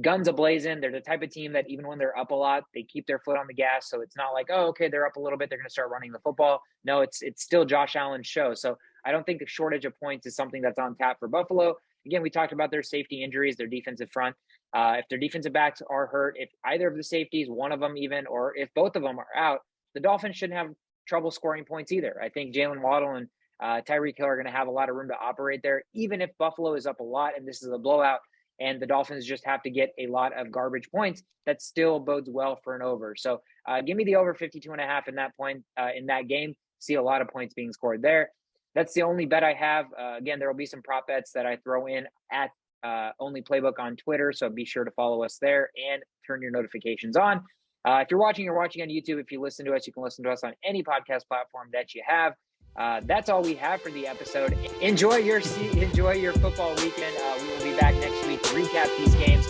guns a-blazing. They're the type of team that even when they're up a lot, they keep their foot on the gas. So it's not like, oh, okay, they're up a little bit, they're going to start running the football. No, it's still Josh Allen's show. So I don't think the shortage of points is something that's on tap for Buffalo. Again, we talked about their safety injuries, their defensive front. If their defensive backs are hurt, if either of the safeties, one of them even, or if both of them are out, the Dolphins shouldn't have trouble scoring points either. I think Jalen Waddle and Tyreek Hill are going to have a lot of room to operate there, even if Buffalo is up a lot and this is a blowout and the Dolphins just have to get a lot of garbage points. That still bodes well for an over. So give me the over 52.5 in that point in that game. See a lot of points being scored there. That's the only bet I have. Again, there will be some prop bets that I throw in at Only Playbook on Twitter. So be sure to follow us there and turn your notifications on. If you're watching on YouTube. If you listen to us, you can listen to us on any podcast platform that you have. That's all we have for the episode. Enjoy your football weekend. We will be back next week to recap these games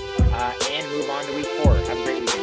and move on to week 4. Have a great weekend.